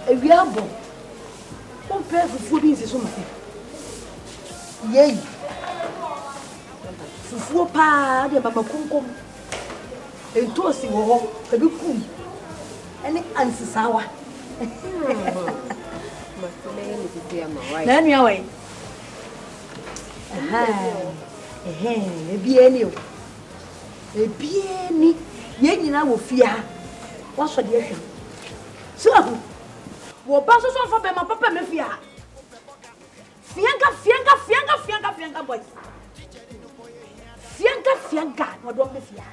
Ewiabo. Won pay fufu bi nsi so ma. Yey. Fufu pa de mama kunkum. Entosi wo ho, ebi kum. Ene ansisawa. Nani away? Ebieni o. Ebieni. Ye nyina wo fia. Wo so de hwem. So wo ba so so fa be ma papa me fia. Fianga boys. Fianga no do me fia.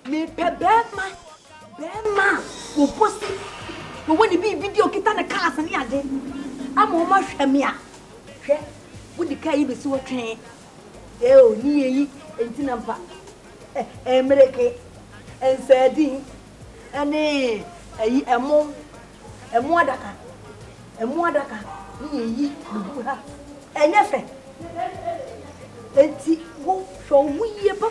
Me pe bema wo post wo woni bi video kita na class ni ade ama o ma hwame a hwe wo di kai be si wo twen o ni yi enti na mpa emereke ensadi ane ayi emo adaka ni yi bu ha enye fe enti wo so wiye pa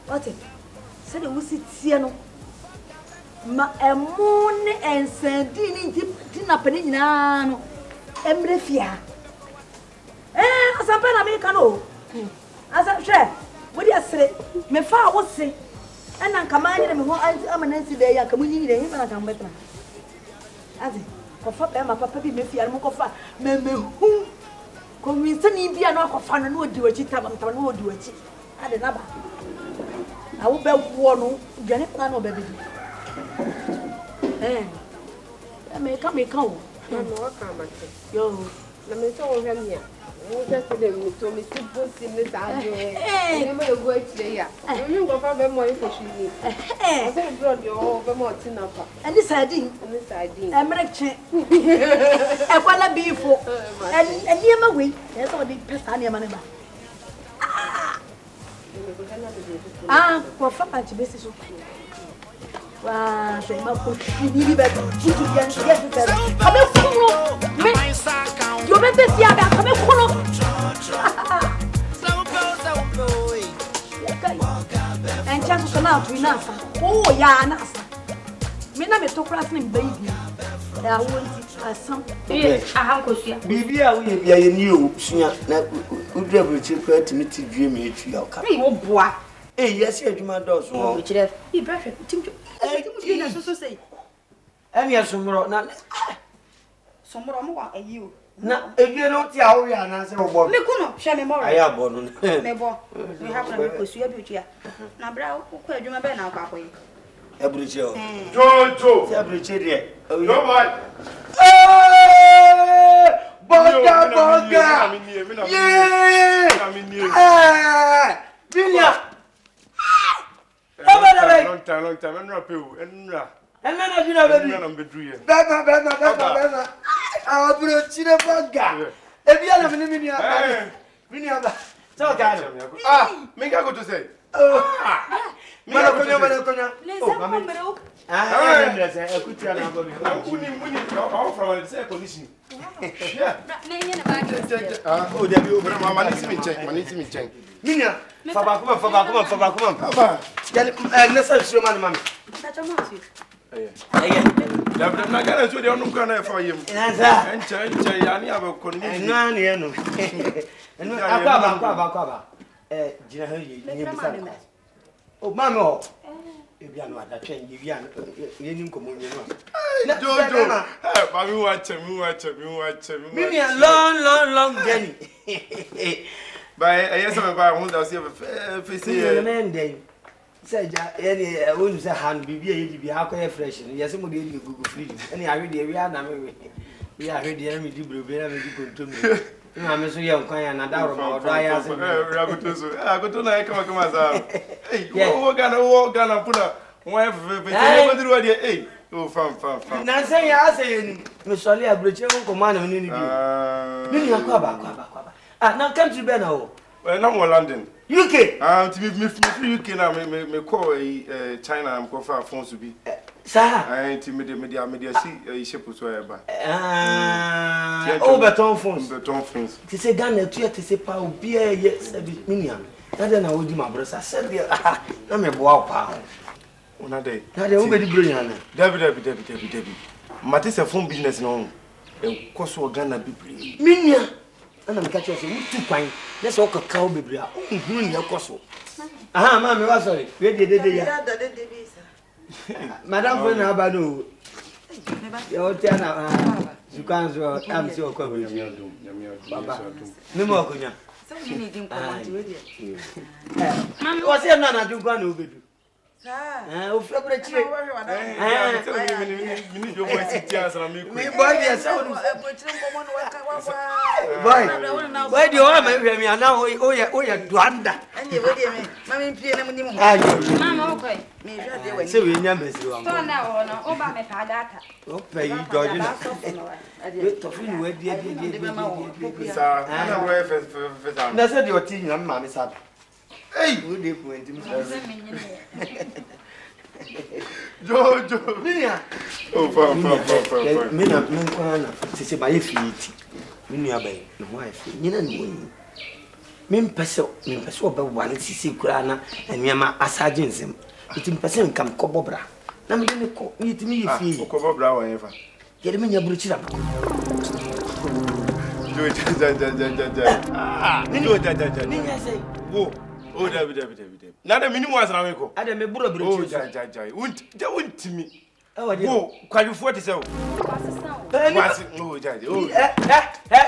what say the wusi tie no ma emo ne ensadi ni ti na pane nyina no emre fia asampa na me ka no asa hwe wo di asre me fa wo se ana nkama ni me ho anti amanansi de ya kamu nyi de hima na kan betra azi ko fa pe ma papa bi me fia mo ko fa me hu ko mi se ni bia no ko fa no odi wachi tabam no odi wachi ade na ba awu be wo no dwane pa no be bi me ka wo no ka ma yo na me so wo hwam ya wo just dey me to me ti bosi me sa do e me go achire ya me go fa be mo ifo shiri o se bro de o be mo ti na pa ani sardine emreche e kwala bifo ani ema we e so de pesa ne ma ne ba kwa fa anti besi so wa se ma ko ni ba tutu ya abe funu me yo be besi ada abe funu en changu kana tu inasa oh ya nasa me na me to class ni baby ya wonti asam ahankosua bibia wo ye bia ye ni o sua na udra bruchi kwa timiti due me etu ya ka wo boa yes adwuma dos wo kire I brefe timjo na so sei ani asomro na somro mo wa ayi o na edue no ti awo ya na se wo bo me kuno hwe me moro aya bo no me bo we have na me kosua bi otua na bra ko adwuma be na akwa koyi ebruchi o jojo ti ebruchi de yo boy boga yeah Bilia long time enra pe o enra enna jina baby enra na bedru ye bema abruchi de boga ebia na mini ba so ga me ga go to say mana konya oh mama ekutia na bobi muni all from the condition yeah na yenye na ba oh there be over mama nisi mi check minia fa ba kuma yani nessa sio man mami tacho mati na gana so de onum kana fa yem nza enche yani abekon ni nani eno akwa jina hayi ni bisa oh mami o ebia no ada twen yevia ye ni nkomo nyi no jojo ba mi wache mimi long journey by yes me ba hu da se face ye mende say ja ye wonu say han bibia ye di bia akoye fresh no yes mo de di gugu fridge eni ahwe de wi ana me we ahwe de na me di brobe na me di kontom na me so ye nkwan ya na da ro ma odo aya se agoto na kama za wo gana pula wo fe go diru de oh fam na say ya say ni me sole abroche ko ma na me ni bi ni akwa ba na country be na o na mo London UK to me UK na me call China am ko fa phone so bi sa ti me si ship so ya ba oh beton phones ti say Ghana tu ti say pa obi ye sabi minia na de na wodi ma brosa said na me boa pa Una day. Na de wo be di brilliant. David. Mate se phone business no. E koso organa bibiri. Minia. Ana me catch you say mutu kwan. Na se o ka kawo bibiri a. Ohuru ni e koso. Aha, ma me wa sorry. We de ya. Madam for na ba no. Yo tiana you can so am so ko bi. Baba. Me mo akunya. So you need him come to radio. Mami o se na du kwa na obedu. O febra chire. Mini do boy sit here so na me. Me boy dey say o. Boy dey o ma hwe mi ana o ye duanda. Anye we dey me. Mami pie na munim ho. Ayo. Mama o koi. Me hwe dey we. Se we nya mesiri wa. So na o no o ba me pa data. O pay George na. We to fin we dey. Sir, ana boy first. Na se dey o ti nya ma me sa. Hey, we dey point me. Jojo. Minia. Oh, fine. Mina menkwana sese ba ye fiiti. Minia ba no wife. Nyina ni woni. Mempese oba wale sese kura na eniama asaje nsem. Iti mpese nkam kobobra. Na me ne ko yitimi ye fie. Kobobra wa yefa. Yede menya buruchira. Minia say. Wo. Oh, David. Nada minimum was na weko. Ade me buro buruchira. Oh, jai. Untimi. Wo, kwalifo te se o. Wasi, oh, jai. Oh.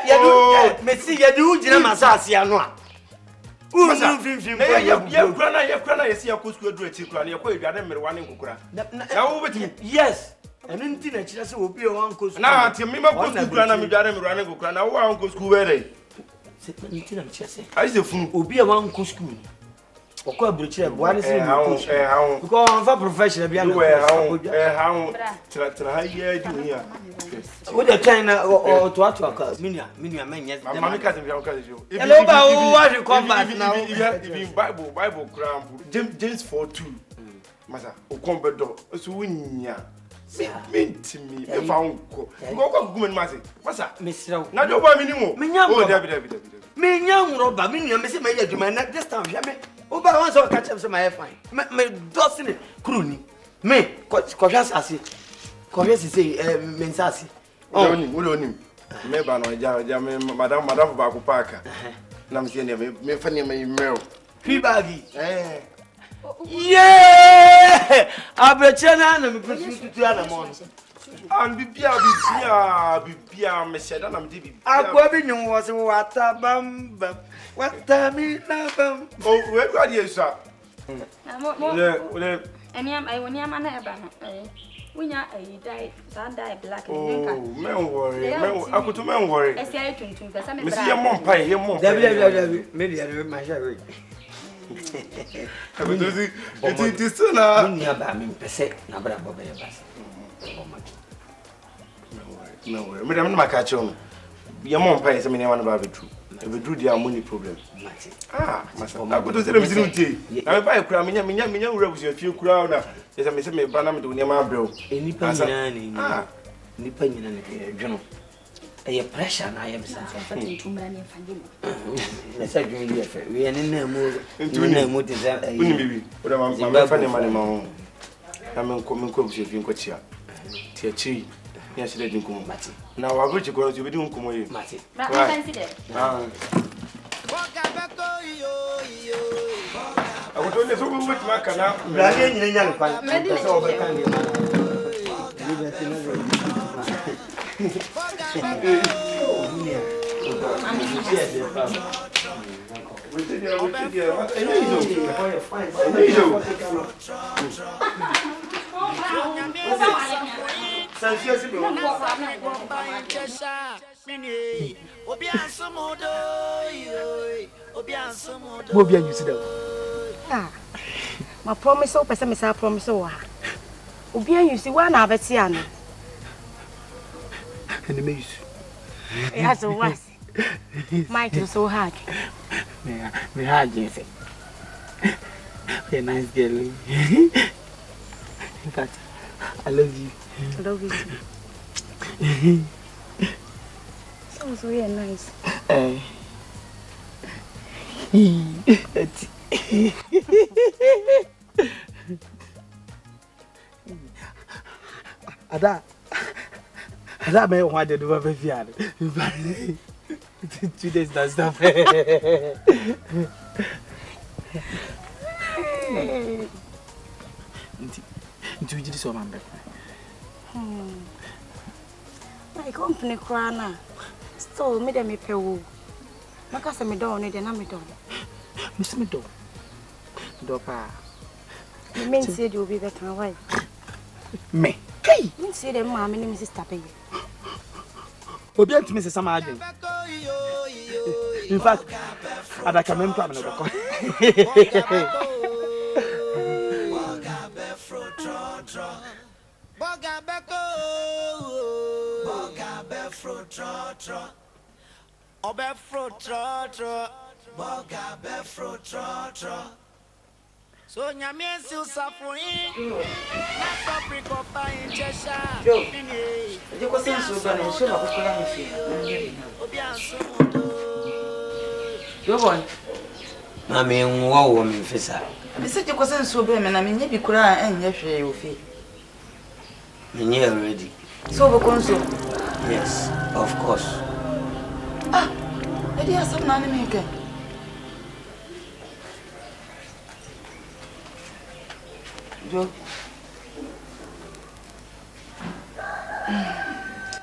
Yedu, Messi yedu ujina masasi anu a. Ye krana yesi yakosku edu eti krana ye ko eduane mmerwane nkokura. Na wo betimi. Yes. Enu nti na kira se obi e wan kosku. Na ati me makosku krana me eduane mmerwane nkokura na wo wan kosku were. Se nti na kira se. Ai se funu. Obi e wan kosku. Oko aburuchire buari se no kosku. Because on for professional bia no. Tra ha ye di hia. Wo de China o to aka. Minia menye. Mama ka se bia o ka se o. Hello ba wo wa combat now. Even Bible cram. James 4:2. Masa, o kombedo. So wunya. Mentimi e fa unko. Ngo ko gumen masa. Mesraw. Na do ba minimo. Oh, David. Menya nroba minia me se meya djuma na this time hwe me. O ba wan so ka chem se my fine. Me dosini kruni. Me ko hwa sase. Ko hwa sise mensase. Onim. Me ba no ja me madam ba ko parka. Na me se ne me fa ne me mel. Fi bagi. Yeah! Abrechana na me kusutu ana mo. An bibia me said na me di bibia. Akwa bi nyum wo se wata bam. Wata mi na bam. Oh, we go dey sir. Le eniam ai woni am na eba no. Wunya ai dai black nka. Oh, men worry. Akutu men worry. Esi ai tuntum ka sa me bra. Me see ye mom pai. David. Me dey ma sha we. It is so now. Minia ba me pese na bra bo be basa. No worry. Me dem na catch on. Ye mom pai say me na ba betru. E betru dia money problem. Masa. Akutu say dem sinu tie. Na me pai kura menya wura busu afie kura na. Say me ba na me do niam abrel. Enipa nyina ni. Nipa nyina ni dwono. Eye pressure na ye bisa. Tuntum bra ne fangemo. Na sa dwon ye fe. We ne na mu de za. Uni bibi. Oda ma fa ne ma ho. Na me nko busu afie nko chia. Tie chi. Ya shile din kumo mati. Na wa go chi ko so bi din kumo ye. Mati. Bra fancy de. I would only so much my canal. Brother nyina nya kwa. So be kan de ma. Bobia you sit down. My promise o pese me say promise o ha. Obia you see one abeti ano. And me use. It has a was. Might be so hard. Me hard you say. You're a nice girl. In fact, I love you. I love you too. Sounds really nice. Ada me want to do a baby. 2 days that stuff. Do you so man? My company crana. Still me dem pay wo. Maka se me do no de na me do. Miss me do. Do pa. Me men say you be better why? Me. Hey, Me say dem ma me ni sister pay. Obi antimi se sama adwen. In fact, adaka me mpam no beko. Boga beko, boga be fruit tro. Obe fruit tro, boga be fruit tro. So nyame si usafui, na sopri ko pa injesha. Yo, je ko senso ba no so ba ko ya mfi. Obi anso. Yo boy. Na me nwo wo me fisa. Me se je ko senso ba me na me nya bi kura enye hwe ofi. Me already. So be konso. Yes, of course. Ah, edi asam na me ke. Jo.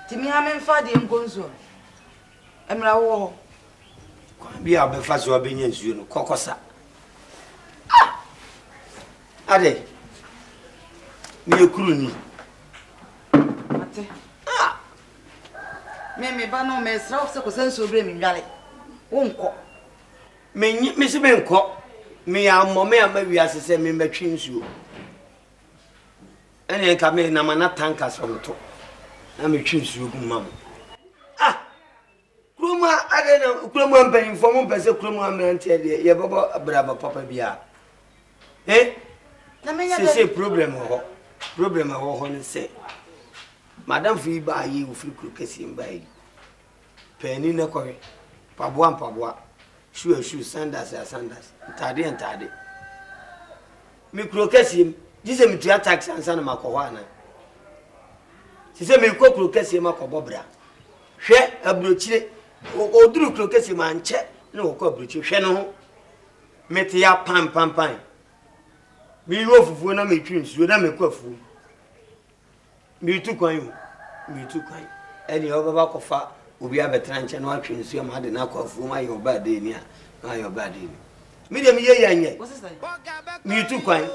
Timi ha me mfa de nkonso. Emra wo. Bi a be fa so abenya nsuo no kokosa. Ah! Ade. Me ekuru ni. Ate. Ah! Me ba no me sra ofse ko senso bre mi nwale. Wonko. Me se me nko. Me ya mmome ama wi asese me metwe nsuo. Ene ka me na mana tanka somto. Na me twe nsuo gu mam. Ah! Kroma ade na kroma mpan fo pese kroma amrante de ye bobo braba papa bia. Na me nya se problem ho. Problem ho ni se. Madam fi ba yi wo fi kru kesi mba yi. Pani na kowe. Paboa. Shoe sandals. Ntade. Mi kru kesi Jise mi tuya taxi ansa na makoho ana. Sise mi ko kru kesi makobo bra. Hwe abrochire. Oduru kru kesi ma nche na okọ abrochire hwe no ho. Mete ya pam. Mi ro fufuo na mi twi nsuo na me ko afuo. Mi tu kwan. Eni obaba kofa obi abetra nche na atwe nsuo ma de na ko afuo ma yo ba de ni a. Na yo ba de ni. Mi de mi ye yanye. Mi tu kwan.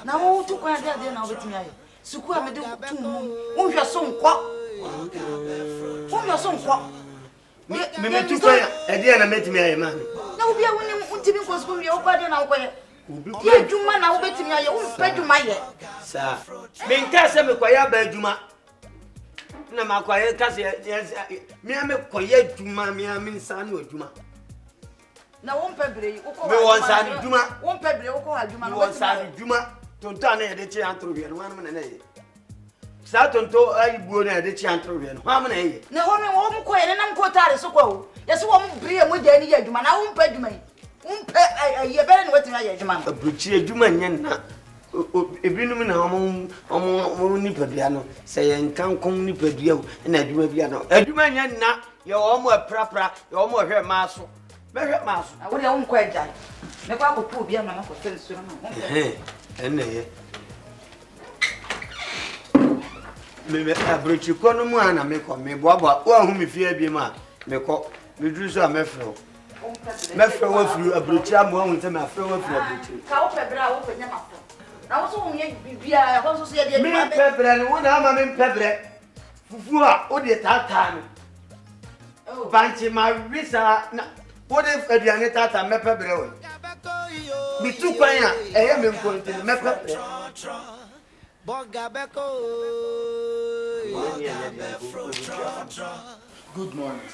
Na wo tu kwa de na obetimi aye. Suku a me de tu mu. Wonhwe so nkọ. Me tu kwa e de na metimi aye ma. Na obi a woni untimi nko suku wi o kwa de na wo ye. Ye adwuma na wo betimi aye. Wo mpa adwuma ye. Sa. Me nka se me kwa ya ba adwuma. Na makwa ye ka se me ame kwa ye adwuma me ame nsa na adwuma. Na wo mpa bre wo ko. Me won sa adwuma. Wo mpa bre wo ko adwuma na wo sa adwuma. Tonto na ye de chi antro bi no wan me na ye. Sa tonto ai buo na ye de chi antro bi no wan me na ye. Na wo me wo mu ko ye na mko tare so ko. Ye so wo mu bre mo ja ni ye adwuma na wo mpa adwuma yi. Wo mpa ye bere ni wetimi aye adwuma. Abruchi adwuma nyen na ebinum na omo nipadua no se ye nkankon nipadua na adwuma bia no adwuma nyen na ye omo aprapra ye omo hwe maaso be hwe maaso wo de wo mko agya me kwa ko pu bia na ko sensu na enne ye me abruchi kono mu ana me ko me boabo wo ahu me fie bi ma me ko me duru so amefre wo furu abruchi amu ahu nte me afre wo furu abruchi ka wo pebra wo penya mafo na wo so wo ye bibia ya ko so ye de me pebre ni wo na ama me pebre fufu a o de tata ni banchi ma visa na wo de aduane tata me pebre wo mi tu kwan a eye me nkonti me pebre Good morning.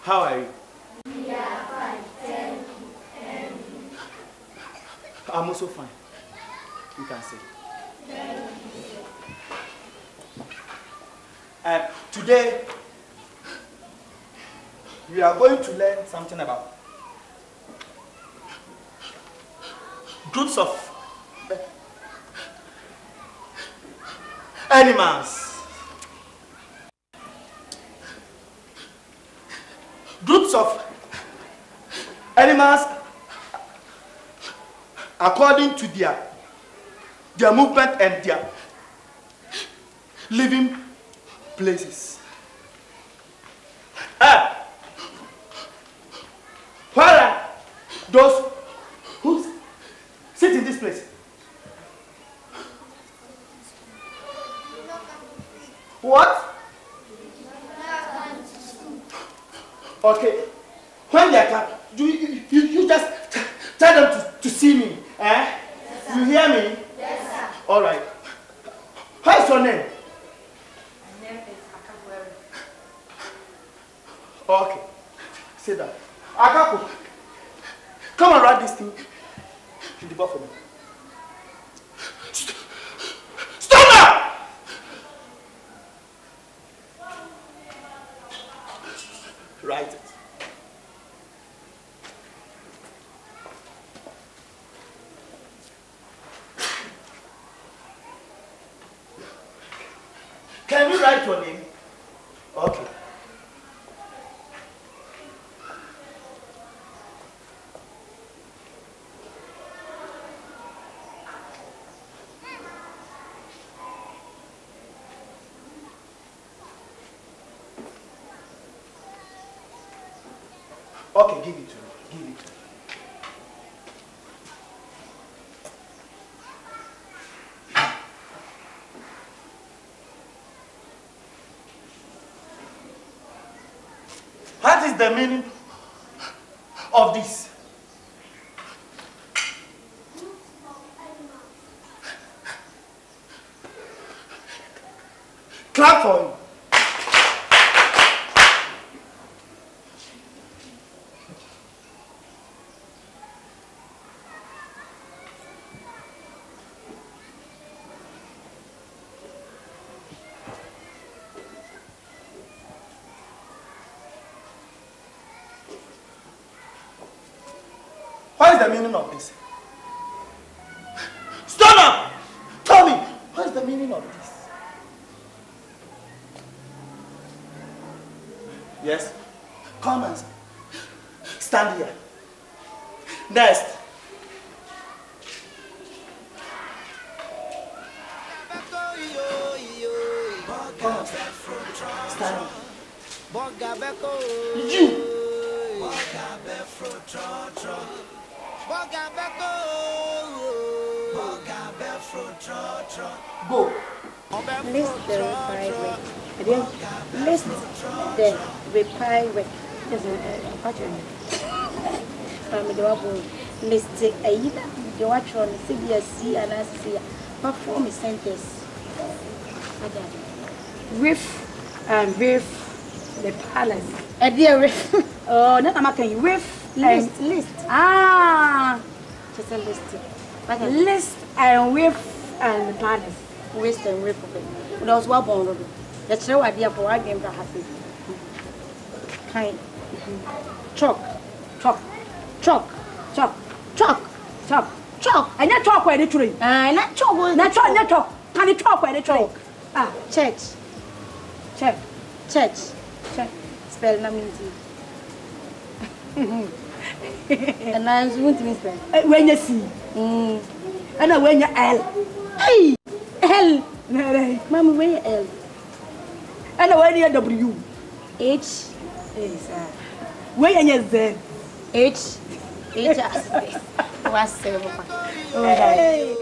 How are you? Yeah, fine. Thank you. I'm also fine. You can say. Today, we are going to learn something about groups of Animals. Groups of animals according to their movement and their living places. Where are those who sit in this place? What? Okay. When they come, you just tell them to see me. Eh? Yes, you hear me? Yes, sir. All right. What is your name? My name is Akabuere. Okay. Say that. Akaku, come and write this thing to the board for me. Stop now! Write it. Can you write your name? Okay. Okay, give it to me. Give it to me. What is the meaning of this? Clap for him. What is the meaning of this? Stand up! Tell me, what is the meaning of this? Yes? Come and stand here. Next. Come. Stand. You. Go. List the reply work. List the reply work. List either the watch on CBSC and ASIA. Perform a sentence. With the palace. A dear riff. Oh, not American. With List. Ah. Just a list. List and with and the palace. Waste and rip of it. When I was well born, the show idea for our game to happen. Kind. Chalk. And not talk where the tree. Not chalk. Not talk. Can you talk where the tree? Ah, church. Spell Naminti. And I was going to spell. When you see. And when you L. Hey! L. Mama, where you L? And when you W. H. Where you Z. H. Was silver. Hey!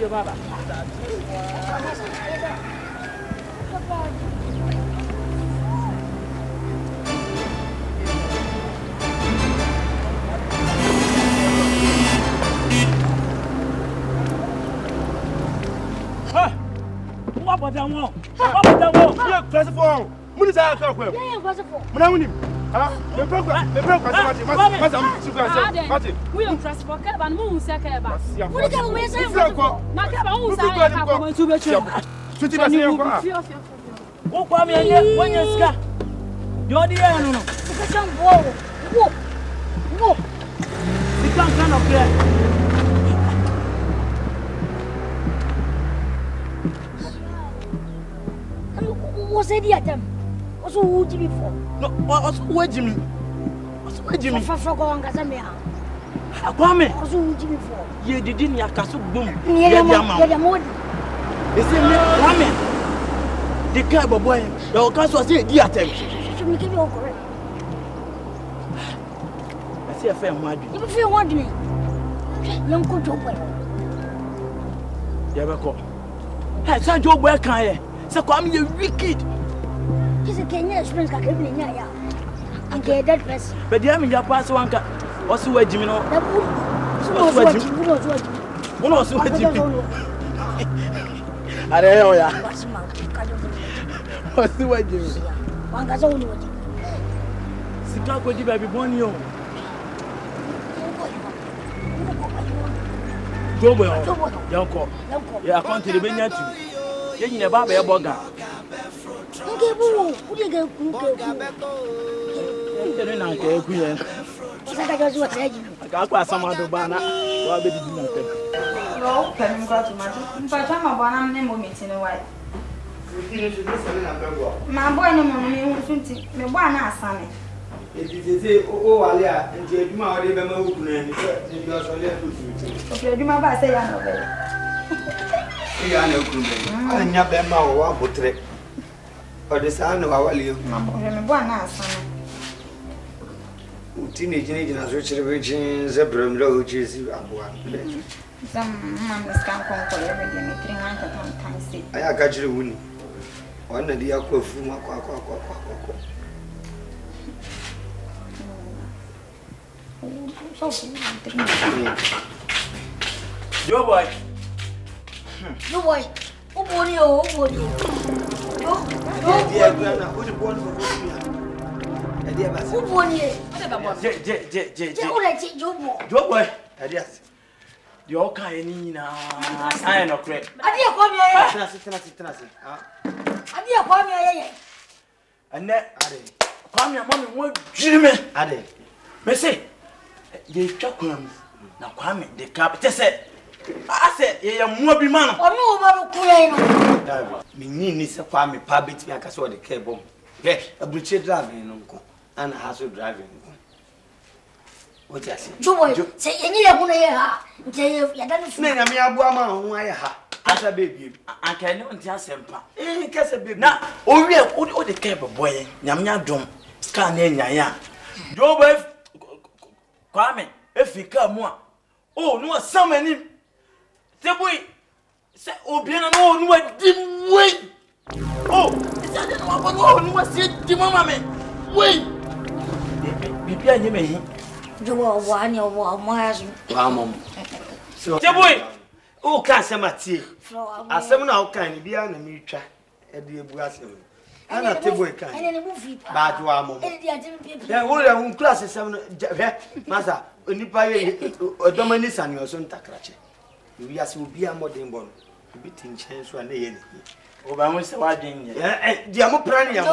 Baba. What about that one? Yeah, class 4. Mun is our car. Yeah, class 4. Me pray Mati. We don't trust for Keba, Moon Sakaba. What do you say? Makaba, who's going to be true? Go come here when you scar. You're the end. Whoa. You can't kind of clear. What's the item? What's who Jimmy for? No, what's where Jimmy? What's where Jimmy? For going as a man. Kwame. What's who Jimmy for? You didn't your castle boom. Yeah, more. They say, Kwame. The cab boy, your castle was here, dear time. Should we give you all correct? I see a fair word. You feel what me? Young could do well. You ever call? Hey, San Joe, where can I? So come you wicked. He's a Kenyan experience. I can't believe it. I'm getting that person. But you haven't your pass one car. What's the way, Jimmy? What's the way, Jimmy? I don't know. What's the way, Jimmy? One guy's only what Chicago, you baby, born you. Go well, young cop. Yeah, I can't tell you, you never be a bugger. Okay, boo. Who do you go? I got some other banner. Why did you not? No, can you go to my I'm name of meeting a wife. My boy, no more, me one son. It is a oh, Alia, and you might even move to them. Okay, you might say, I know. I never know what would trick. Or the son of our live. One son. Teenage agents, which regions, a brum low, which is some mammas can't conquer everything 300 times. I got you winning. One of the aqua from Your boy. No boy. Oh, boy, oh, boy. Your boy. Your kind I am not correct. I And that come your mommy won't Jimmy. Ade. Me say, you chuck him. Now, Kwame, the captain said, I said, you are more be man. Oh, no, me needs a Kwame Pabit, me, I saw the cable. Yes, a butcher driving, uncle, and a house driving. What I say? Joy, say, any of you are done. Nay, I'm your woman, who I have. As a baby, I cannot just simple. Cast a baby. Now, oh, we are all the cable boy, Yamia Dom, Scan in Yaya. Your wife, Kwame, if you come more. Oh, no, summon him. The boy said, oh, be no, no, dim way. Oh, it's not no, what's it, Dim Mamma? Wait, be behind me. You are one, you are my so, the boy, oh, can't say my tea. As someone how can be an amica at the Buasim. I'm not the boy can. But you are more. Yeah, all your classes, Master, when you buy a Dominis and your son Takrache. You will be a modern born. You beat in chance one day. Oh, I was watching. Yeah, Diamo Prania,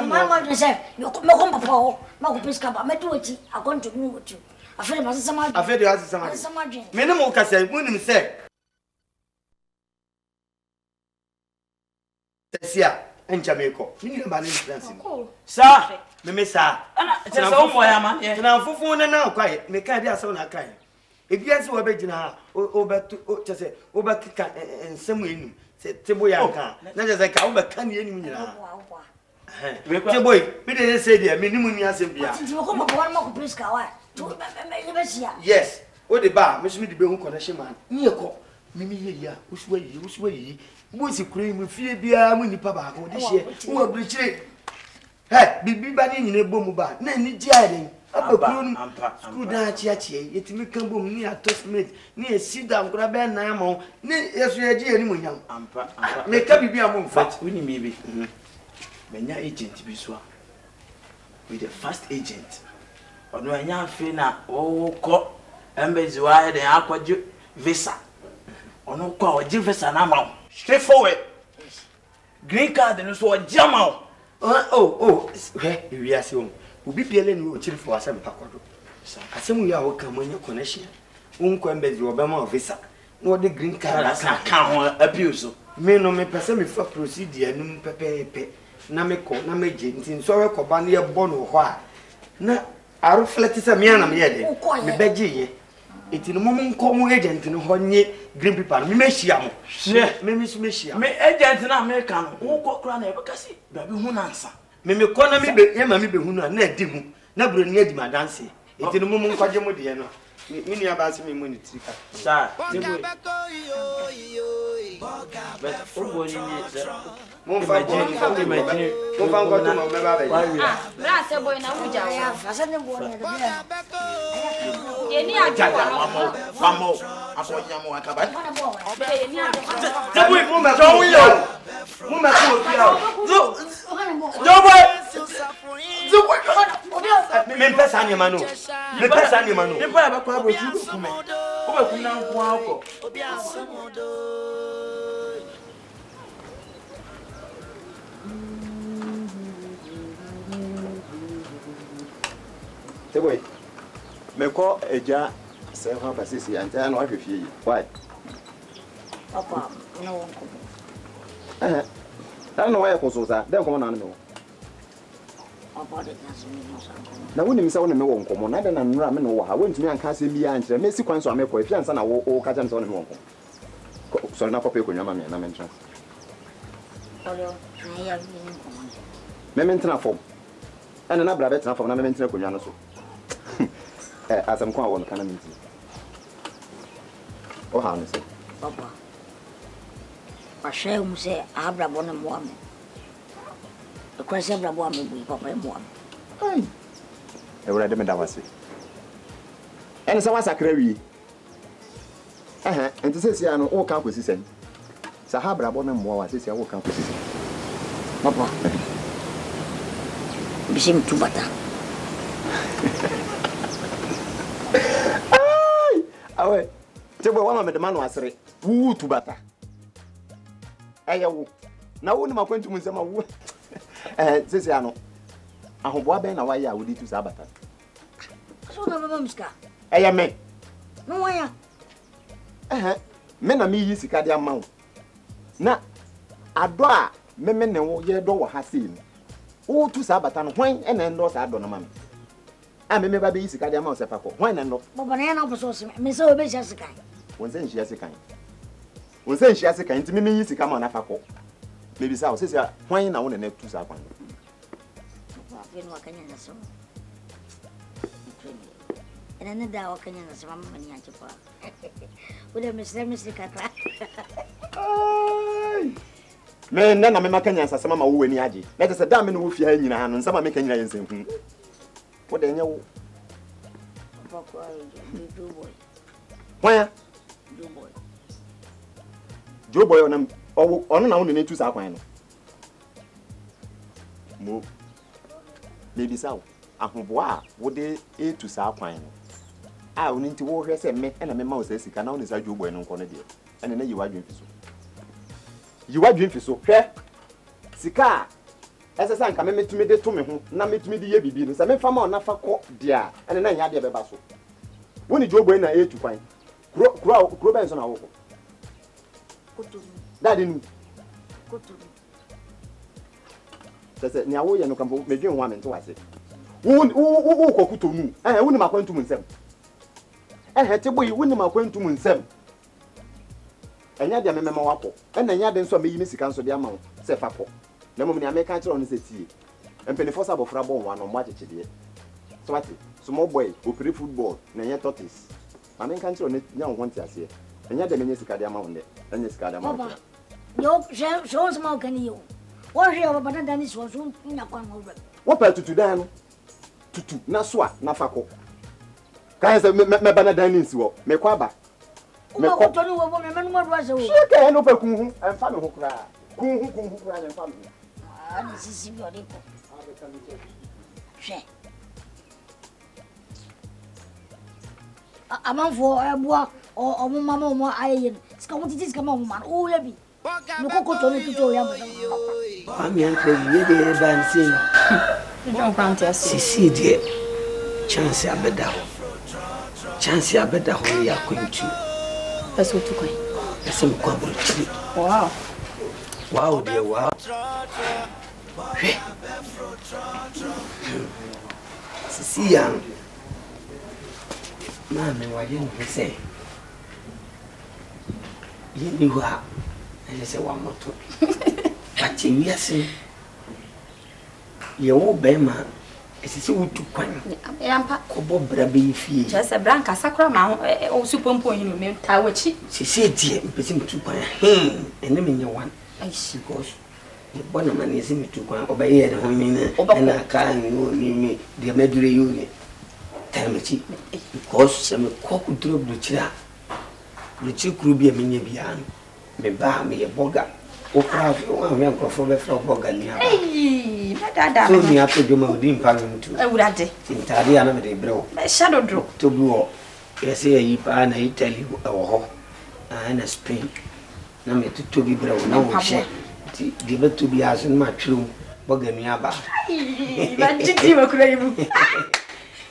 Mamma said, you come before Marco Pisca, I do it. I'm going to move with you. I feel my some. I feel you ask some. Minimum can say, wouldn't say. Sia and Jamaica. You know, sir, Mimissa. It's a home for him. Now, for phone and now, quiet. Make ideas on a kind. If you answer a bit now, over to say, over and some winning. Tiboyanka, not as I can over can you mean? Boy, we didn't say the minimum assembly. Yes, what the bar, Miss Middy Bone connection man. Yako, Mimi here, whose way, what's a cream with fear beer when the papa this year, who will be cheap. Hey, be banning in a boom bar, Nanny Jarding. School dance, yet me come boom near Toastmate, near sit down, grab a namo, near any young. Make up be a moon fat, winning maybe. When your agent be so. with the first agent. Ono anya fe na wo ko embassy wa de akwaje visa. Ono ko oje visa na ma. Straight forward. Green card no so oje ma. Oh, we are seeing. Ubi piele ni o chiri for asem pakodo. Asem ya wo kan manya connection. Unko embassy obema visa. No the green card asa kan ho abuse. Me no me pese me fa procedure num pepepe. Na me ko na me je ntin so we ko ba na ye bo no ho a. Na arufleti se me na me ye de. Me beje ye. Eti no mom nko mo agent no ho nye green paper no me mehia mo. Me mehia. Me agent na America no wo ko kra na e beka si ba bi hu na nsa. Me ko na me be ye ma me be hu na adi hu. Na bro ni adi ma dance. Eti no mom nko je mo de no. Me ni aba se me mo ni trika. Sir, tebo. But obo ni ni sir. Mon fa je ni mon fa nko to mo me ba be. Bra se boy na wuja wa. Asa ne bo ne da. Ye ni aja Famo. Aso nyamo akaba. Ye ni aja. Tebo mo me so wi yo. Mo me ko fi a. Me pesa ni ma no. Me pesa ni ma no. Me pa ba kwa bro chu ku me. Wo ba ku na nko akọ. Boy, me call a jar, say, how passes here, and tell no if you. Why? Papa, no. I don't know why I was that. Don't come on. Now, when you say on the no one come on, I don't know. I went to me and can't see me and Messi Quans or make if you and son or Cajans on home. So now, Papa, when your mammy and I'm entrance. Memento form. And another better from a memento Cuyano. As I'm quite one kind of meeting. Oh, harness. Papa. I shall say, I have a woman. The question of a woman will papa and one. I read them that was it. And so was a crave. And to say, I know all campus is sent. Sahabra Bonham was this your campus. Papa. You seem too better. Awe, tebo one of the man was re. Woo to bata. Ayawu. Na wo ni makwantu mu nsema wo. Sisi ano. Ahobwa ben na wa ya wodi tu sabata. So na baba mska. Eya me. No wa ya. Me na me yi sika dia mawo. Na ado a me ne wo ye do wo ha sei ni. Wo tu sabata no hwan e na ndo sa ado no mame. Me ba be yi sika dia mawo se fa ko. Hwan na ndo. Baba na na poso se me se obe sha sika. Won se nhia sika. Won se nhia sika nti me yi sika ma na fa ko. Me bi sa wo se hwan na wo na tu sa kwan. Vino wakanya na so. Ena ne da wakanya na so mama ni aje pa. Ule mse kaka. Me na me makanya nsasa mama wo wani aje. Na tese da me no wo fi ha nyina ha no nsama me ka nyina yensen hu. Wo de nya wo. Papa do boy. Why? Do boy. Jo boy onam ono na wo ne tu sa kwan no. Mo Lady Saw, ahoboa wo de etu sa kwan no. Oni nti wo hwe se me na me ma wo se sika na wo ne sa dwobo no nko no de. Ene na yiwa dwen fiso. Yiwa dwen fiso. Hwe. Sika ese sa nka me metumi de to me ho na metumi de ye bibi no. Se me fa ma ona fa ko de a ene na nya de beba so. Wo ni dwobo na etu kwan. Kuro ben so na wo ko. Kuturu. Daddy nu. Kuturu. Sese ni awo ye no kampo medwen ho amento wase. Wo kokuto nu. Wo ni makwantu mu nsem. Tebo yi wo ni makwantu mu nsem. Enya de memema wako. Enya de nso meyi mesika nso de ama wo se fa ko. Na mom ni American chiro no se tie. Empenifo sa bofra bon wa no mo achechede. So what? Small boy who play football na nya tortoise. American chiro ne nya wo nti ase. Enya de menye sika de ama wo de. Enya sika de ama wo. Yo, so small can you? What here about that is was in a quan over. What part to dan? Tutu na so a na fa ko. Kan se me bana ni nsi wo. Me kwa ba. Me ko to ni wo me me no do ase wo. Sheke no pa kun hu, emfa me ho kra. Kun hu kra emfa me. This is your hwe amanfo eboa o mama mo aye sika mo titi sika mo ma o ya bi no kokoto no tuto ya mo Mami anko ye de ban sin. John Francis. Sisi de chance abeda ho. Chance abeda ho ya kwentu. Peso tu kwen. Ese mko abrochi. Wow. Wow de wow. Sisi ya. Mami waje no se. Yeni wa. Ese wa moto. Pati wiase. Ye wo bema. Ese se wutu kwan. Yampa Kobo brabe fie. Just branca sakra ma o supompo yin me tawachi. Sisi die mpesi mutu kwan. Ene menye wan. Ai Because ye bona mani ese mutu kwan obaye de ho nyina na ka ni de medure yuni. Tamachi. Because se me koku dro bluchira. Bluchi kru bi menye bia no. Me ba me ye boga. O craft o me ankofo be fra boga ni aba. Ei, dada. So mi apedoma odi mpa mutu. Ewurade. Tintari ana me de brew. Shadow draw. To buo. Yesi yi pa na Italy wo ho. Na Spain. Na me to bi brew na wo hye. Ti de be to bi aso na twrum boga ni aba. Ba jiti wa kura yimu.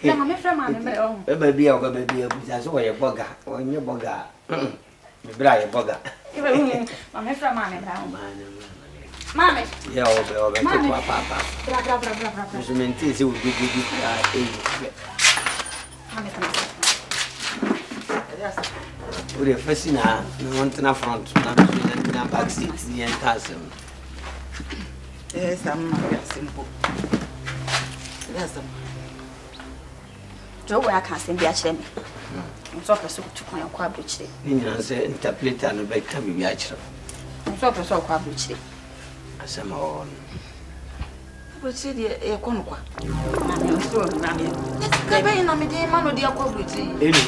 Na ma me fra ma me me o. Be ba bia o ba bia bu so wo ye boga. O nye boga. Me bra ye boga. Ma me fra ma me bra. Mame. Ya o be to papa. Bra. Je menti se o du Mame. Ure fascina na wantana front na back seat ni en kasem. Sama simple. Jo wa ka sem bia kire me. Nso ka so tukun ya kwa abrochire. Ni nyina se interpreter no be ka bi akire. Nso ka so kwa abrochire. Asema on. Abrochire e kono kwa. Na me nso na me. Ka be na me de ma no de akwa abrochire. Eni.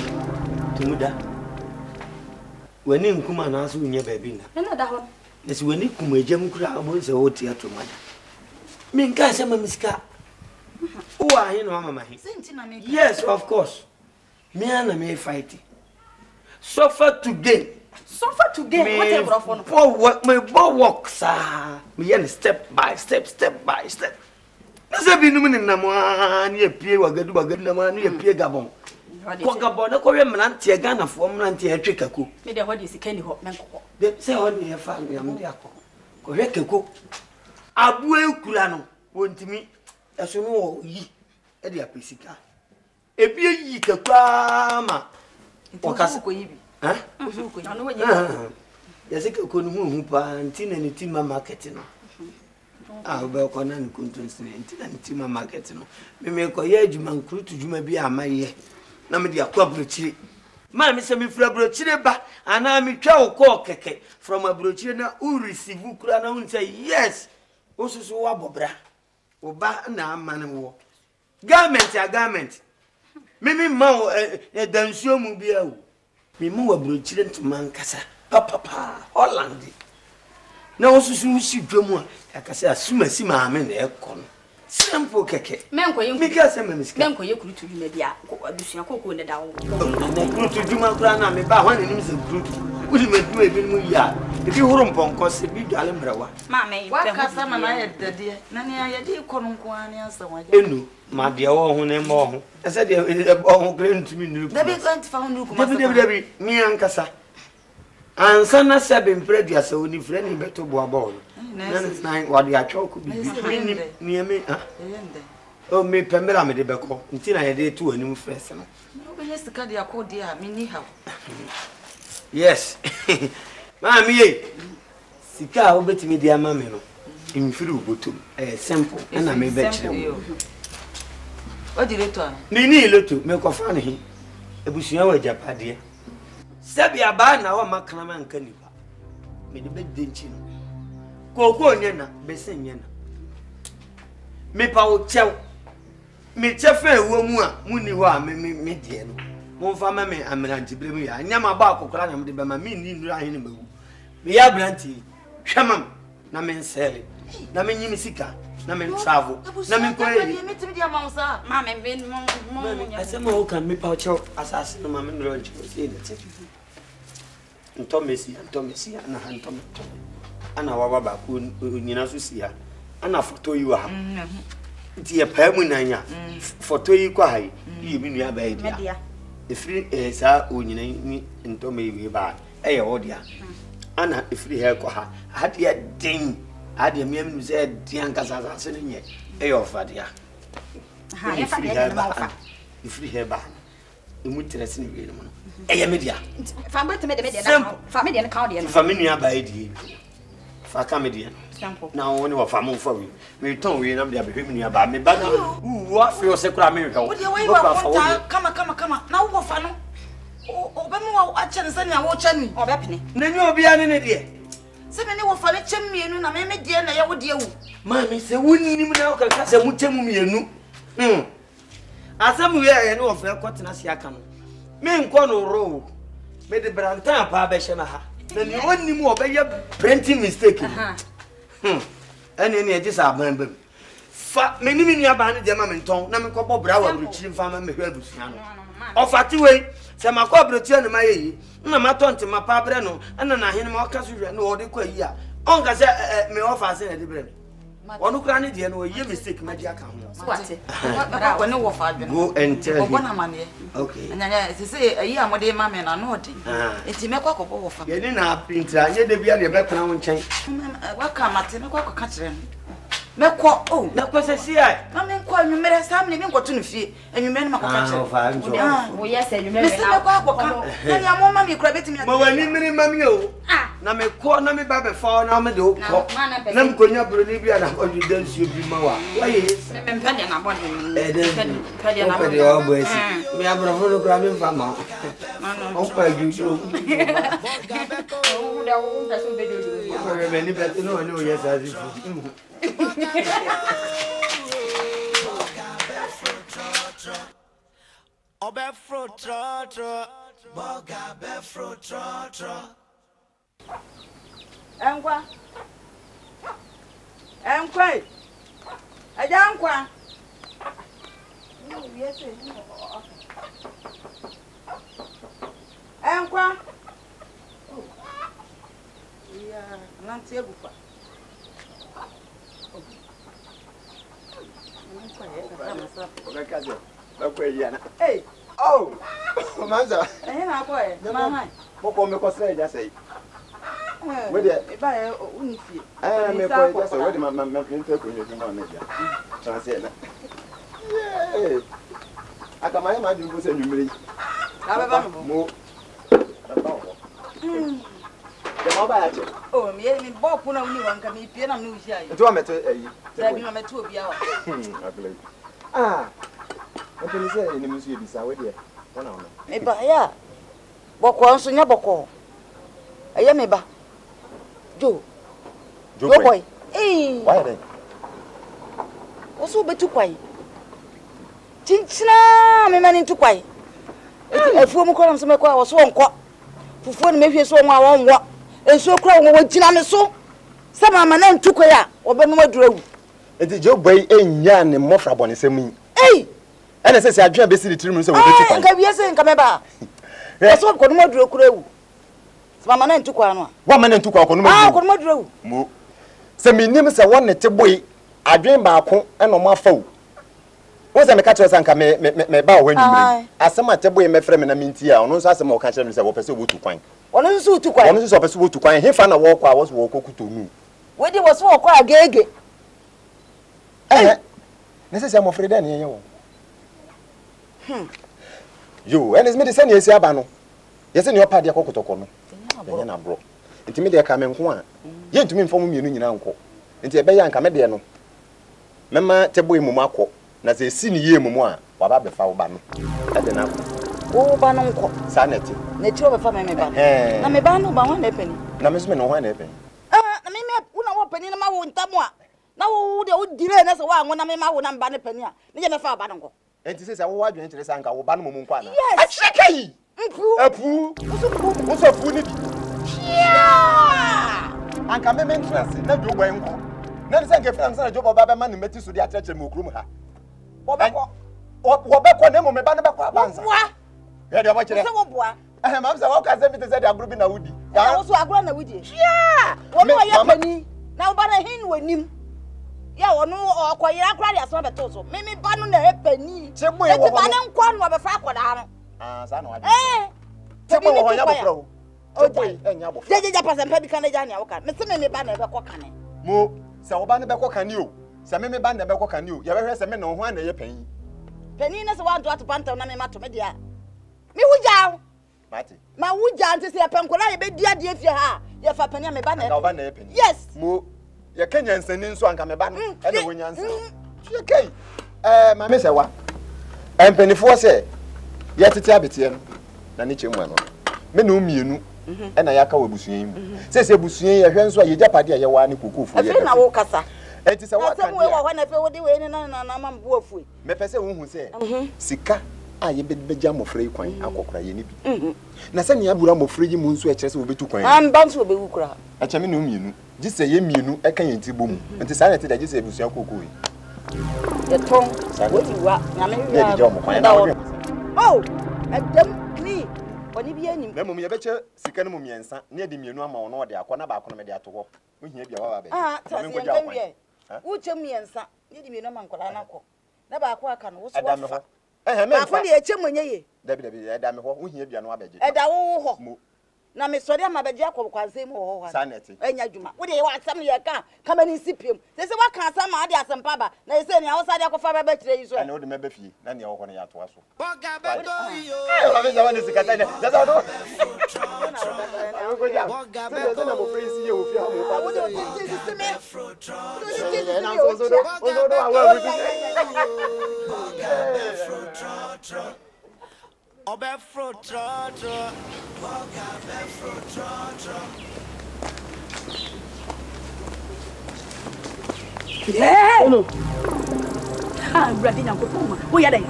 Tumuda. Wani nkuma na aso nya ba bi na. Na da ho. Nesi wani kuma ejam kura abo se wo tia to mada. Mi nka se ma misika. Who are you no mama he? Yes, of course. Me and me fighting. Suffer to gain. Suffer to gain. What ever of one? Bo work sir. Me yen step by step. Na se bi num ni na mo ani epie wagadu na mo ani epie Gabon. Ko Gabon na ko we mnante Ghana fo mnante atwe kako. Me de hodi sika ni ho menkoko. De se hodi e fa me am de akọ. Ko we kako. Abu ekura no wontimi eso no yi e de apesika. Ebi yi kakwa ma. Okase ko yibi. Ozu ko yi. Anu we yi. Ya se kako no hu pa ntina ni tima market no. Obe ko na nkontonsi ntina ni tima market no. Me ko ye adwuma nkuru to dwuma bi amaye. Na me de akwa brochire. Ma me se me fura brochire ba ana me twa wo ko keke from abrochire na u receive kura na un say yes. Osusu wa bobra. Oba na amane wo. Garment. Mimi ma dansuo mu bia wo. Mimi wa brochire ntuma nkasa. Papa Holland. Na osusu si dwamu a akasa asumasi ma ame na ekọ no. Simple keke. Menko ye. Mika se memesika. Menko ye kuru tu dwuma bia. Abusua kokko ne da wo. Na kuru tu dwuma kura na me ba hwan nim se kuru tu. Udi meduma ebi mu ya. Ebi horo mpɔnkɔ se bi dwale mbrawa. Mame. Wa kasa ma na ye dade. Na ne ya de ikono nko ani asa waje. Enu ma de wo ho ne mo ho. Ese de ho kure ntumi nuru. Dabi going to found ku ma. Dabi mi ankasa. Ansa na sebe mpredua se oni frɛ ni beto boa ball. Na wadi atwa ku bi. Ni me ha. O me pemera me de beko. Nti na ye de tu anim first no. No be sika de akodi a me ni ha. Yes. Mami ye. Sika obetimi de ama me no. Imfiri ubotum. Simple. Na me be kire wo. O di leto. Ni leto me ko fa ne hi. Ebusua wa japade. Sebi aba na wa makana man kanipa. Me de be denchi no. Koko nye na besen nye na. Me pa o chew. Me chefe ewo mu a muni ho a me die no. Mo fa ma me ameranti bre mu ya. Nya ma ba akokora nya me de be ma me ni nuru ahene mawu. Me ya branti hwemam na me nsele. Na me nyimi sika. na me travel na me koye me timi dia ma sa ma me be mo asema o kan me pa ocho asase no ma me no nche say that nto mesi na nto ana wawa ba ko nyina so si ha ana foto yi wa ha nti ye pa mu nanya foto yi kwa ha yi mi nua ba yi dia efiri sa onyina ni nto me yi ba eye wo dia ana efiri he kwa ha adia den adia mi am say dian kasa se ne nye eye ofadia ha ye fa dia na ofa efiri he ba emu tirese ne wi no eye media fa mbete me de na fa me de na ka de no fa me nua ba yi di fa ka media na woni wa fa mo fa wi me ton wi na me abehwe me nua ba me ba na wo afi o se kura me hwa wo de wa wa kama na wo fa no o be mo wa ache nsa ni a wo che ni o be pene na nyu obi ane ne de se me ne wo fa ne che mienu na me de na ye wo de wu ma me se wonni mu na o ka se mu che mu mienu asem wi aye ne wo fa kwotena si aka no me nko no ro me de brantan pa be hye na ha na ni wonni mu obeye printing mistake ene eje sa ban bam fa me ni mi nua ba ne de ma me nton na me ko bo bra wa bruchiri mfa ma me hwa abusia no ofati we se makọ brotia ne mayeyi na matonte mapa bre no na na hene ma okaso hwe na ode kwa yi a onka se me ofa se na de bre onu kra ne de no ye mistake ma di aka ho wate wa ne wo fa adwe go and tell him ogona mane okay anya se ayi amode ma me na no ode enti me kwa ko wo fa ye ni na pintra nye de bia de be kra wo nchen wa ka mate me kwa ko ka kire no meko oh na kwese si ai na me kwa nwumere sam ne me nkoto no fie nwumere no makoka kire wo yes nwumere na me kwa koka na ya mo ma me kura betimi ma wani miri mami o na me ko na me ba be fa na me de o ko na me konya bro ni bia na o ju dance bi ma wa waye me mpade na body mpade na body o bo esi me abro fo no kura me fa ma o pa ju so o da o da so be do o me ni beti no ni o yes as Obe fro tro boga be fro tro Enkwa aja nkwa enkwa ya nanti ebufa Hey! Oh! Manza! Na kwa ma hai. Boko me ko sere ja sei. We de e ba e unifie. Me ko ja sei we de ma nte ko nyeju ma meja. Transe na. Yeah. Aka ma ju bo se nyumire. Ka ba ba mo. De ma ba ya che. Oh, mi bo ku na uni wanka mi pie na mu hia yi. Nti wa meto eyi. Da bi ma meto obi awa. Akle. Mpeni se ni musu ebisa we de. Wona wona. Me ba ya. Boko nso nya boko. Eye me ba. Jo boy. Why then? Oso betu kwai. Chinchina me mani ntu kwai. Efuo mu koram so me kwa oso onko. Fufuo ni mehwe so nwa wonwo. Enso kura wo gina me so. Se mama na ntu kwai a obenu adurawu. Enti jo boy enya ne mofra bone semi. Ene se adwena besi di tirimu se wo betu kwai. Nka biese nka me ba. Oso ko no adura kurawu. Mama na ntu kwa no. Wa ma na ntu kwa ko no ma. Ko no madura mo. Se minim se won ne te boy adwen ba ko eno ma fa wo. Wo se me ka chere sanka me ba wo anyumre. Asema te boy me frɛ me na minti a ono so asema wo ka chere me se wo pese wo tu kwan. Ono so tu kwan. Ono so pese wo tu kwan. He fa na wo kwa wo so wo kokuto nu. We di wo so wo kwa agege. Ne se mo frɛ da ne ye wo. Yo, ene me de se ne esi aba no. Yese ne opa de akokotoko no. Enye na bro. Nti me de ka me nko a. Ye ntumi mfom mienu nyina nko. Nti ebe ya nka me de no. Mema tebo emumu akọ. Na se esi ne ye emumu a, wa ba be fa wo ba no. Ade na akọ. Wo ba no nko. Sa neti. Na ti wo be fa me ba. Na me ba no ba wan na epani. Na me so me no wan na epani. Na me una wo pani na ma wo ntamu a. Na wo de wo dire na se wa ngo na me ma wo na mba ne pani a. Ne je me fa ba no nko. Enti se wo adwen kire sanka wo ba no mumu nko ana. Yes. Apu. Uso fu ni bi. Yeah. Anka me mentrance na do gwan nko. Na ni senke fam sana job baba man meti so dia atrechre me okrum ha. Wobekọ na mo me ba na bekọ abanza. Ya dia bachire. Se wo boa. Mam say wo ka say me te say dia agro bi na wudi. Ya wo so agro na wudi. Yeah. Wo no ya pani. Na wo ba na hin wanim. Ya wo no okoyira akra dia so beto so. Me ba no na pani. Che mo ye wo. Eti ba na nkwa no be fa akoda no. Sa na wa. Che mo wo nya bofra wo. Che boy enya bofra. Je pasempa bi kan na ja nya wo kan. Me se me ba na be ko kan. Mo se wo ba na be ko kan ni o. Se me ba na be ko kan ni o. Ya be hwe se me na ho an na ye pani. Pani na se wa to atopanta na me mato me dia. Me wuja. Mati. Ma wuja nti se penkola ye be dia dia fie ha. Ye fa pani me ba na. Ka ba na ye pani. Yes. Mo ye kanya nsani nso anka me ba no. E na wonya nsa. Ye kai. Ma me se wa. Empanifo se ye tete abetie no. Na ne chemu ano. Me na umienu. E na yaka wabusuan mu. Se busuan ye hwe nso ye japade ye wa ne kokofo ye. E na wo kasa. Enti se wa kan. Se mo we wa na fe wo de we ni na mambo afu. Me pese wo hu se. Sika a ye beja mofra yi kwan akokora ye ni bi. Na se ne abura mofra yi mu nso e kire se wo betu kwan. Amba nso obewu kura. A che me na umienu. Ji se ye mienu e kan ye nti bom. Enti sa na te da ji se busuan kokoi. Ye ton wo iwa na me wi. Ye di jo mo kwan na wo. Oh, adam ni oni bi anim. Na mum ye beche sika no mumiensa na ye di mienu ama wo no de akọ na ba akọ no me de ato ho. Wo hia bia wa ba be. Ta se ye kan wo che miensa ye di mienu ama nkola na akọ. Na ba akọ aka no wo so fa. Me fa de eche monye ye. Dabi e da me ho wo hia bia no abeje. E da wo ho. Na me sori ama beje akọ kwanse mu ho ho. Saneti. Enya djuma. Wo de wa asam ye ka kama ni sipiem. Se wa kan asam ma de asempa ba. Na se ni awsa de akọfa ba ba kire yi so. Na wo de me ba fie. Na ne wo ho ne ya to aso. Boga be go yo. Wa be zawa ne sikata ne. Da za do. Boga be go. Na mo friends ye wo fie ha mo pa. Wo de ti me. Na so do. O do awa bi. Obe fro tro tro. Boga be fro tro tro. No. Ah, brother, na ko puma. Wo ya dai.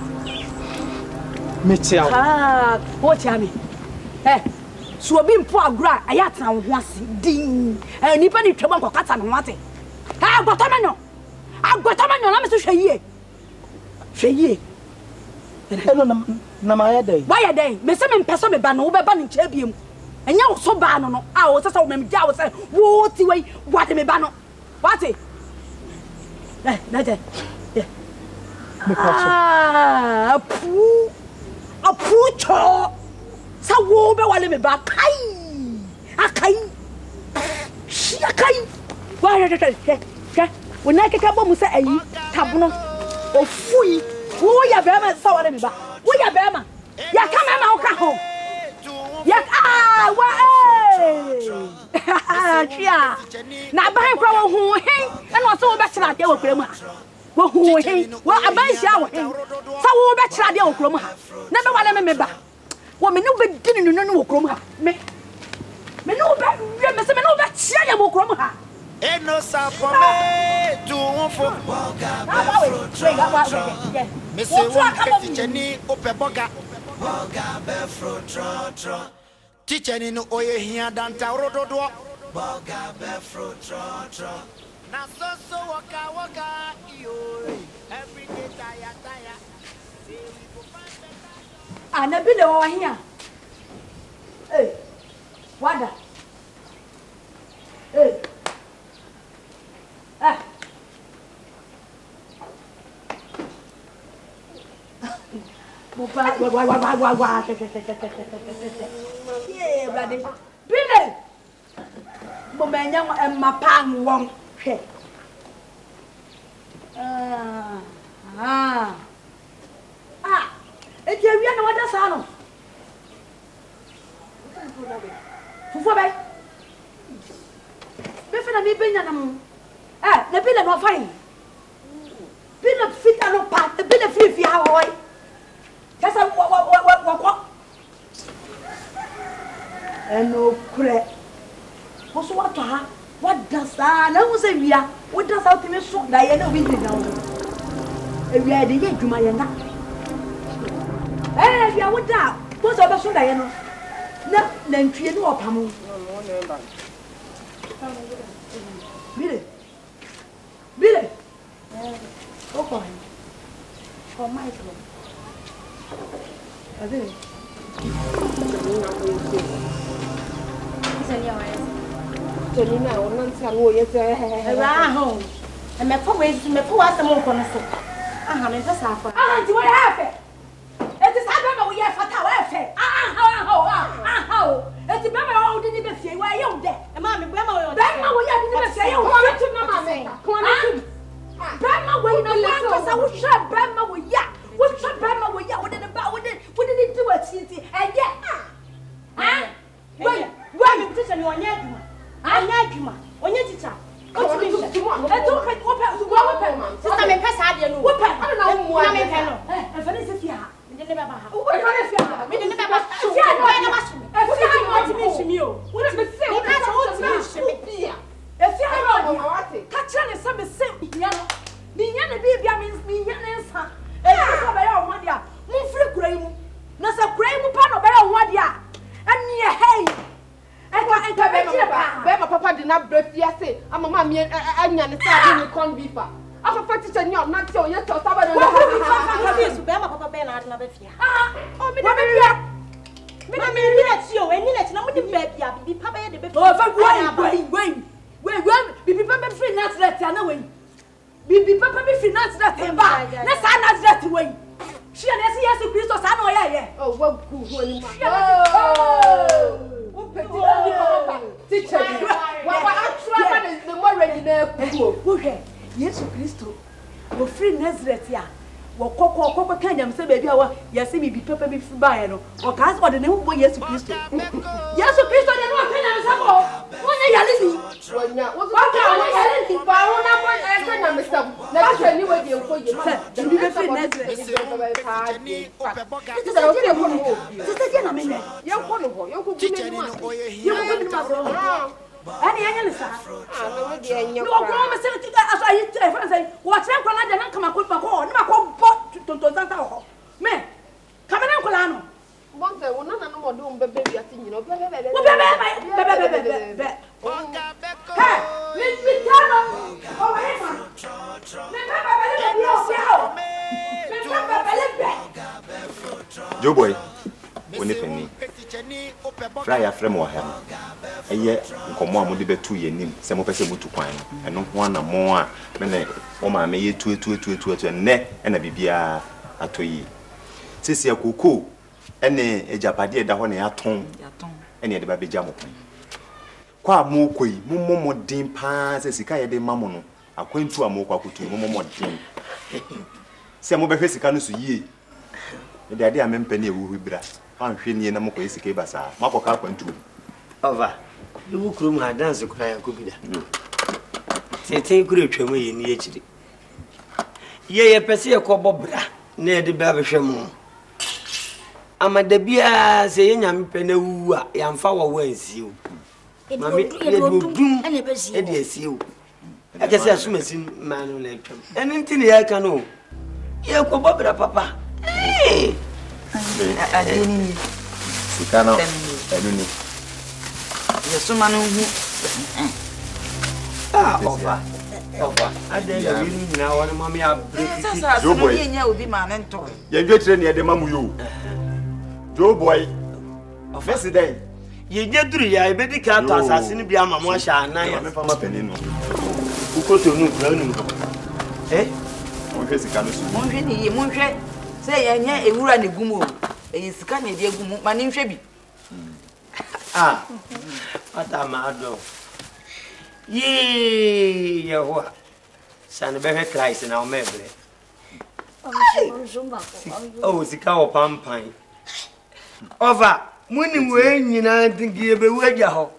Me tia. Ah, wo tia me. So obi mpo agura ayatena wo ho ase din. Nipa ni tweba nkokata no ate. Agotamenyo na me so hweyie. Hweyie. Hello na ma ya dai. Why ya dai? Me se me mpeso me ba no wo be ba ni nche biem. Enya wo so ba no a wo se wo mem ja wo se wo ti wei wade me ba no. Wate? Nade. Apu cho. Sa wo be wale me ba kai. Akai. Shia kai. Wa ya. Wona keka bo mu se ayi tabono. Ofui. Wo ya be ma sa wale me ba. Wo ya be ma. Ya ka ma wo ka ho. Ya wa chia. Na ba he kra wo hu he. E no so wo be kira de wo kra mu ha. Wo hu he. Wo abanhia wo he. Sa wo be kira de wo kra mu ha. Na be wale me ba. Wo me no be dinu no wo kra mu ha. Me no be me se me no be chia ya wo kra mu ha. Eno sa for me tu fo boga be fro tro. Me se wo ticheni ope boga be fro tro. Ticheni no oye hia danta rododo boga be fro tro. Na so waka yo every day tire. Say we go find better. Ana bi le wo hia. Wada. Wa. Yeah, brother. Bile. Mo menya mapang wong hwe. Eje wi na wada sa no. Fufu bay. Be fe na mi benya na mo. Na bile no fine. Bile fit no pa, bile fi ha hoy. Kasa wa. Eno kure. Wo so wa to ha. What does that? Na wo se wia. What does out me so da ye na obi ni na wo. Ewia de ye dwuma ye na. Wia wo da. Wo so be so da ye no. Na ntwie no opam. Mire. Billy. Okay. For Michael. Ade. Tonina, ona nsawo yete. Ra ho. E me po wa sam nko no so. Aha me pesa afa. Ah, ti wo ya fe. Eti sa be ma wo ya fata wa fe. Eti be ma wo di be fie wa ye wo de. E ma me be ma wo. Be ma wo ya di be fie ye wo. Ko tu na ma me. Ko na tu. Be ma wo na wa pesa wo hwe be ma wo ya. Wo hwe be ma wo ya wo de ba wo de di wa ti eye. Ah. Wait, me teacher ni onye aduma. Anya aduma. Onye teacher. What you mean? Sister, me pesa ade no. What pesa? Na wo na me pe no. E fa ni se fia. Me de ne ba ha. O fa ni fia. Me de ne ba ba. Fia no na ba su. E fia no ati mi shimi o. Wo me se. Me ka so oti mi shimi bia. E fia no ati. Ka kire ne se me se bia no. Mi nya ne bia mi nya ne nsa. E ni so ba ya o mo dia. Mo firi kura yi mu. Na se kura yi mu pa no ba ya o mo dia. Ani e hey. Be papa did not break yesterday. I'm a mammy and the corn beeper. I'm a teacher, you're not so yet. Papa Bernard, never fear. Oh, me, let you and let nobody be papa the baby. Wait, be papa free nuts that away. Be papa be free nuts that came back. Let's not that way. She and yes, Christos, I know, yeah. Oh, what good. Teacher, what is the more ready there? Yes, Christo. We're free Nazareth, yeah. Well, Coco can say, baby, yes, me be pepper be by no. Or cast or the name of yes, Christo. Yes, Christo, they don't think I'm what are you living? What are you living? I myself. Let's tell you what you're going to say. You be free Nazareth. Any analyst, no promise as I say, what's that? I don't come up with my call, not bought to Tantao. Man, come on, Colano. One day, one no more doing baby, I think you know, Joe boy, when if any fly a frame or him. A year, come on, would be 2 years, some of us able to find, and not one or more. Men, oh, my may two to a neck and a bibia at 2 years. Sissy a cuckoo, and a japadi that one at home, and yet the baby jam. Qua more quay, more dim pans as a kaya de mamono, a quaint to a mocha to more dim. Some of the Fessicanus ye. The idea I meant penny will be brass. I'm feeling a more basic basa, Marco Carpent too. Over. You will crew my dance to cry a cookie. Say, take great away in the HD. Yea, a Pessia Cobobra, near the Babisham. I'm at the beer saying I'm penna, I'm far away, see you. Mammy, it will do any best, you. I guess as soon as man lecture. Anything I can know. You Cobobra, Papa. Hey! I didn't. You cannot. I don't need. There's someone who I didn't know what mommy are breaking. Joe boy, man and talk. You get near the mamu you. Joe boy, of yesterday. You get 3 years, I bet the cat assassin be a mamasha and I am a penino. Who could to know browning? Eh? Monje, say, and yet a run a gumo. A scanning the gumo, my name should be. Ah, what am I doing? Yea, what? Son, better Christ in our memory. Oh, the cow pampine. Over, when you know, think you be where you are.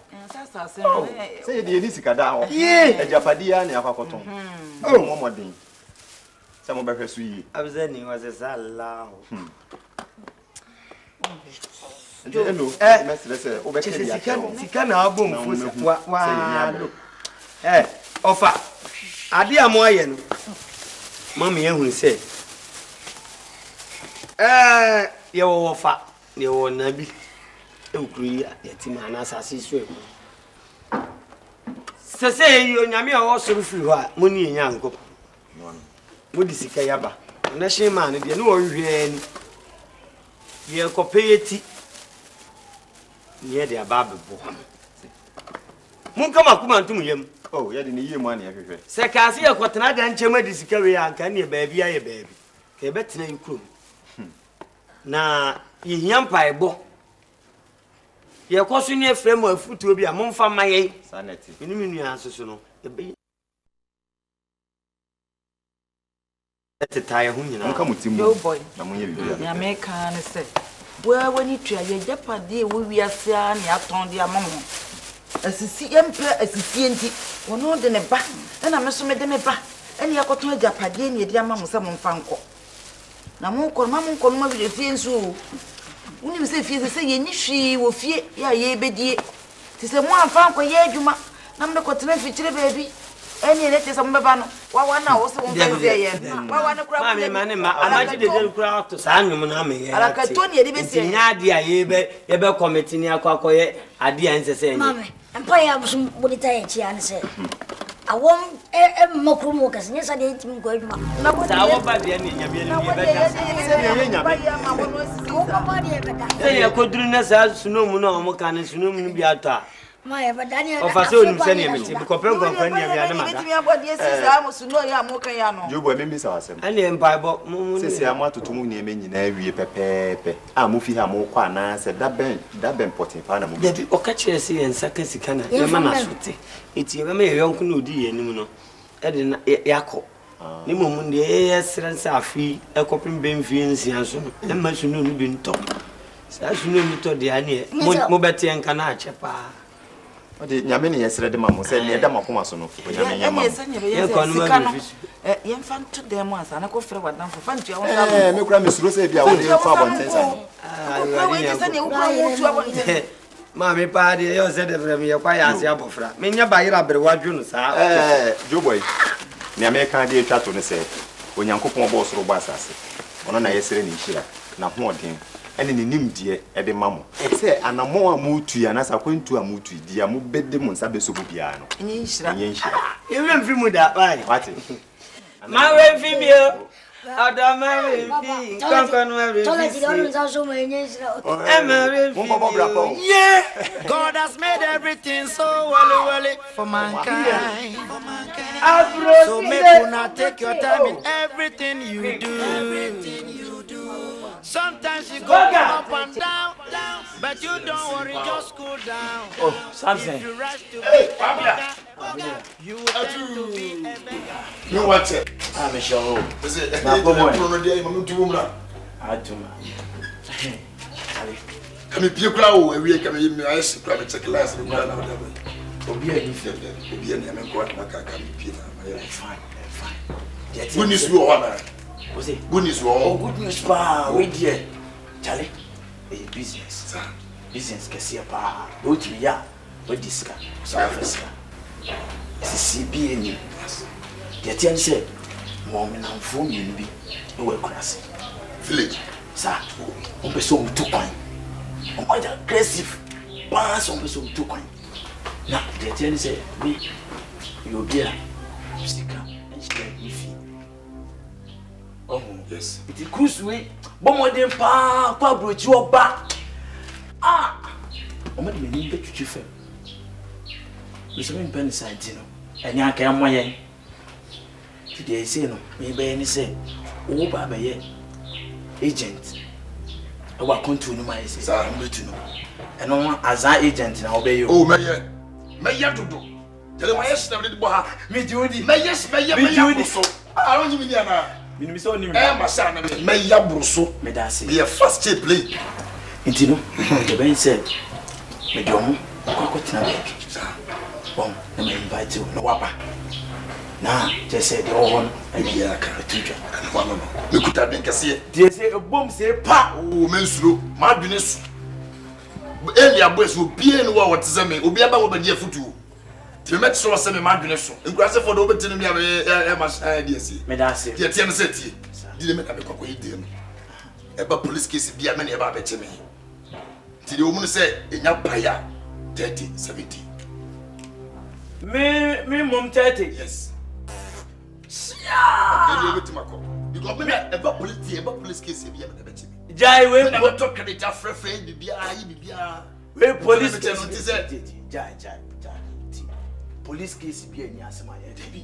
Say, the Elisica down. Yea, a Japadia and a Hakoton. Oh, more thing. Some of her sweet. I was then, was a salad. Hello, Sicana album for eh, offer. Adia Moyen. Mammy, who said, you offer, you will not be agree at the Timanas as his way. say you nyame a wo soro firi ho a mo ni enyanko mo di sika yaba na hye ma ne de no wo hwe ani ye kopeyeti ye de ababebo mun kama kuma ntum yam oh ye de ne yie mu an ye hwehwe se ka se ye kwotena da nchema di sika we anka ne baabi aye baabi ke betena yikrom na yihia mpaebo ye koso ne frem afutuo bi a momfa maye saneti minimi nua asoso no ebe tetaye ho nyina nka mutimu yo boy na monye bibia ya meka ne se wa wani tua ye japade wo wiase a ne aton de amamo asisi empe asisi enti wono de ne ba na me so me de me ba ene yakoto japade ne de amamo se mo mfa nko na mo ko no ma bi fie nso woni se fie se ye ni hwi wo fie ya ye bedie ti se mo amfa nko ye adwuma na me ko tena fi kire baabi ene ne te se mo beba no wa na wo se wo mfa ze ye wa na kura ma me ma amaji de kura to sa anwum na me ye ala kato ne de be se nya ade a ye be committee ni akwakoye ade a nsese ma me empa ya busum bonita ye chi an se awon makru mo kas ne sa de tim ko adwuma na bo sa wo ba de ne nya be ne be da ye nya be ko ko de be da ye ko duru na sa sunomu na o mo kan sunomu no bi ato ma ye be da ne o fa se onu se ne meti ko pe ngon kan ne ya na ma da mi abodi esisa mo suno ya mo kan ya no jobo me mbisa wasem ane mpaibo sese amatoto mu ne nyina awie pepepe a mo fi ha mo kwa na se da ben potin fa na mo da bi o ka kire se yen saka sika na ye ma na sote eti ye ma ye yonku na odi ye nim no e de na yakọ ni mo mu de ye sran sa afi e kopim ben fi nsia so no e ma sunu no bi nto sa sunu mi to de ane mo beti en kana achepa ode nyame ne yesere de mamo se ne da makoma so no nyame nyama ye ko no ma bi ye mfanto de mo asa na ko fere wadan fo fantu ya won sa me kura me suro se bia wo de fa bontensa ma me pa de yo se de frem ye kwa ya se abofra me nya ba yira bere wadwu no sa joboy ne American de twa to ne se onyankopon bo soro bo asase ono na yesere ne hira na ho odin ene ne nimdie e de mamo se anamo amutu ya na sa kwantu amutu dia mo bede mo nsa be so bia no enye hira e wem fi mu da bai wati ma we fi mi o ada ma we fi konkon ma we tola ti onu za so mo enye hira e ma we fi yeah God has made everything so well for mankind so make una take your time in everything you do sometimes you go up and down but you don't worry just cool down oh Samson if you rush to be you tend to be a beggar you watch it I'm sure is it na bomo no dey mama tu mura atuma kami pie kura o awie kami mi ayesi kura me check class no kura na o dey obi ani fi obi ani me ko na ka kami pie na fine good news we o na o say good news we o good news pa we there Charlie a business kesi pa o ti ya o diska surface CCB ni the ten say mo me na mfo mi bi e we kurase village sa o be so mutu kwan o ma da aggressive pass on be so mutu kwan na the ten say we you be a sika and she ifi oh yes it cruise we bomodin pa kwa brochi oba o ma de me ni be twitwi fam we so me pen side no enya aka ya moyen ti dey say no me be ni say o ba be ye agent e wa control no my say sa metu no eno azan agent na obe yo oh meye dodo tele my yes na de bo ha me judi meye so I don't even know na minimi so ni me ma sa na meye bruso me da say be first chip play inti no the ben said me do mo ko tina baby bon na me invite you no wapa na just said the one and yeah ka tuja no me kuta den kase they say a bomb say pa oh mensuro ma dwene su eli aboesu obie ni wo wote me obi aba wo ba dia futu ti me tso se me ma dwene so nkurase for do obetinu mi e ma dia si me da say tie no se tie di me ka me kokko ide no e ba police case bia me ne e ba be cheme ti de omu se enya paya 30 70 Me mom 30. Yes. Yeah. Because me ever police case be am na be. Jai we na talk credit afrefe bibia. We police case. Jai. Police case be any asema ye bi.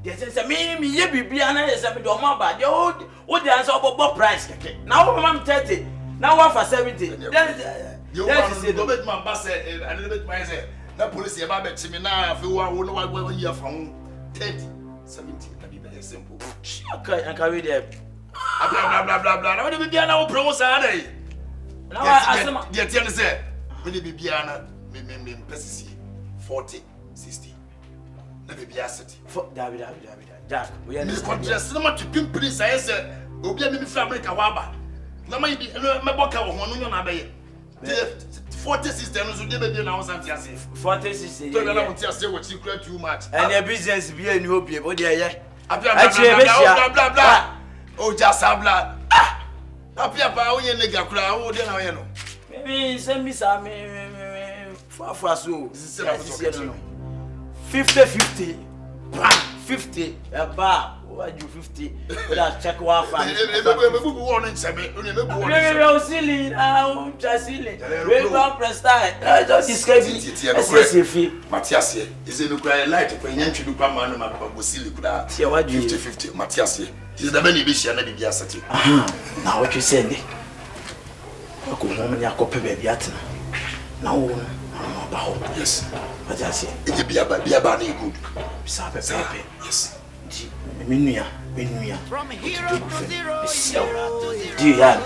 They say me ye bibia na ye say me do ma ba. They o dey answer obo price keke. Now we mam 30. Now one for 70. You want to go bet my boss and a little bit my say. Na police e ba bet me na afi wo year from 30 70 na be very simple. I carry them. Blah. Now the bibia na wo promo sa dey. Now asema dey tell say me the bibia na me pesisi 40 60. Na bibia 60. David. Jack, we are me contrast na ma to pim police I say obi a me fi America wa ba. Na ma bi me boka wo ho no na be 40 systems so dey be na 40 systems. So na want to say what you create too much. And your business be any hobby, but dey here. Blah. Oh, just blah. Apia pa onye nega kura wo dey na we no. Maybe send me some for so. 50-50. 50. Aba. What do 50? Without check one fan. We go press time. Just describe it. Matthias here. Is it look light when you ntwi kwa man ma go silly kuda. 50-50 Matthias here. Is the many be share na be asati. Now what you say ni? Ko mo me akope baby atena. Na wo no ba ho. Yes. Matthias here. E be aba na good. Sabe. Yes. Menuya. From hero to zero. Do you have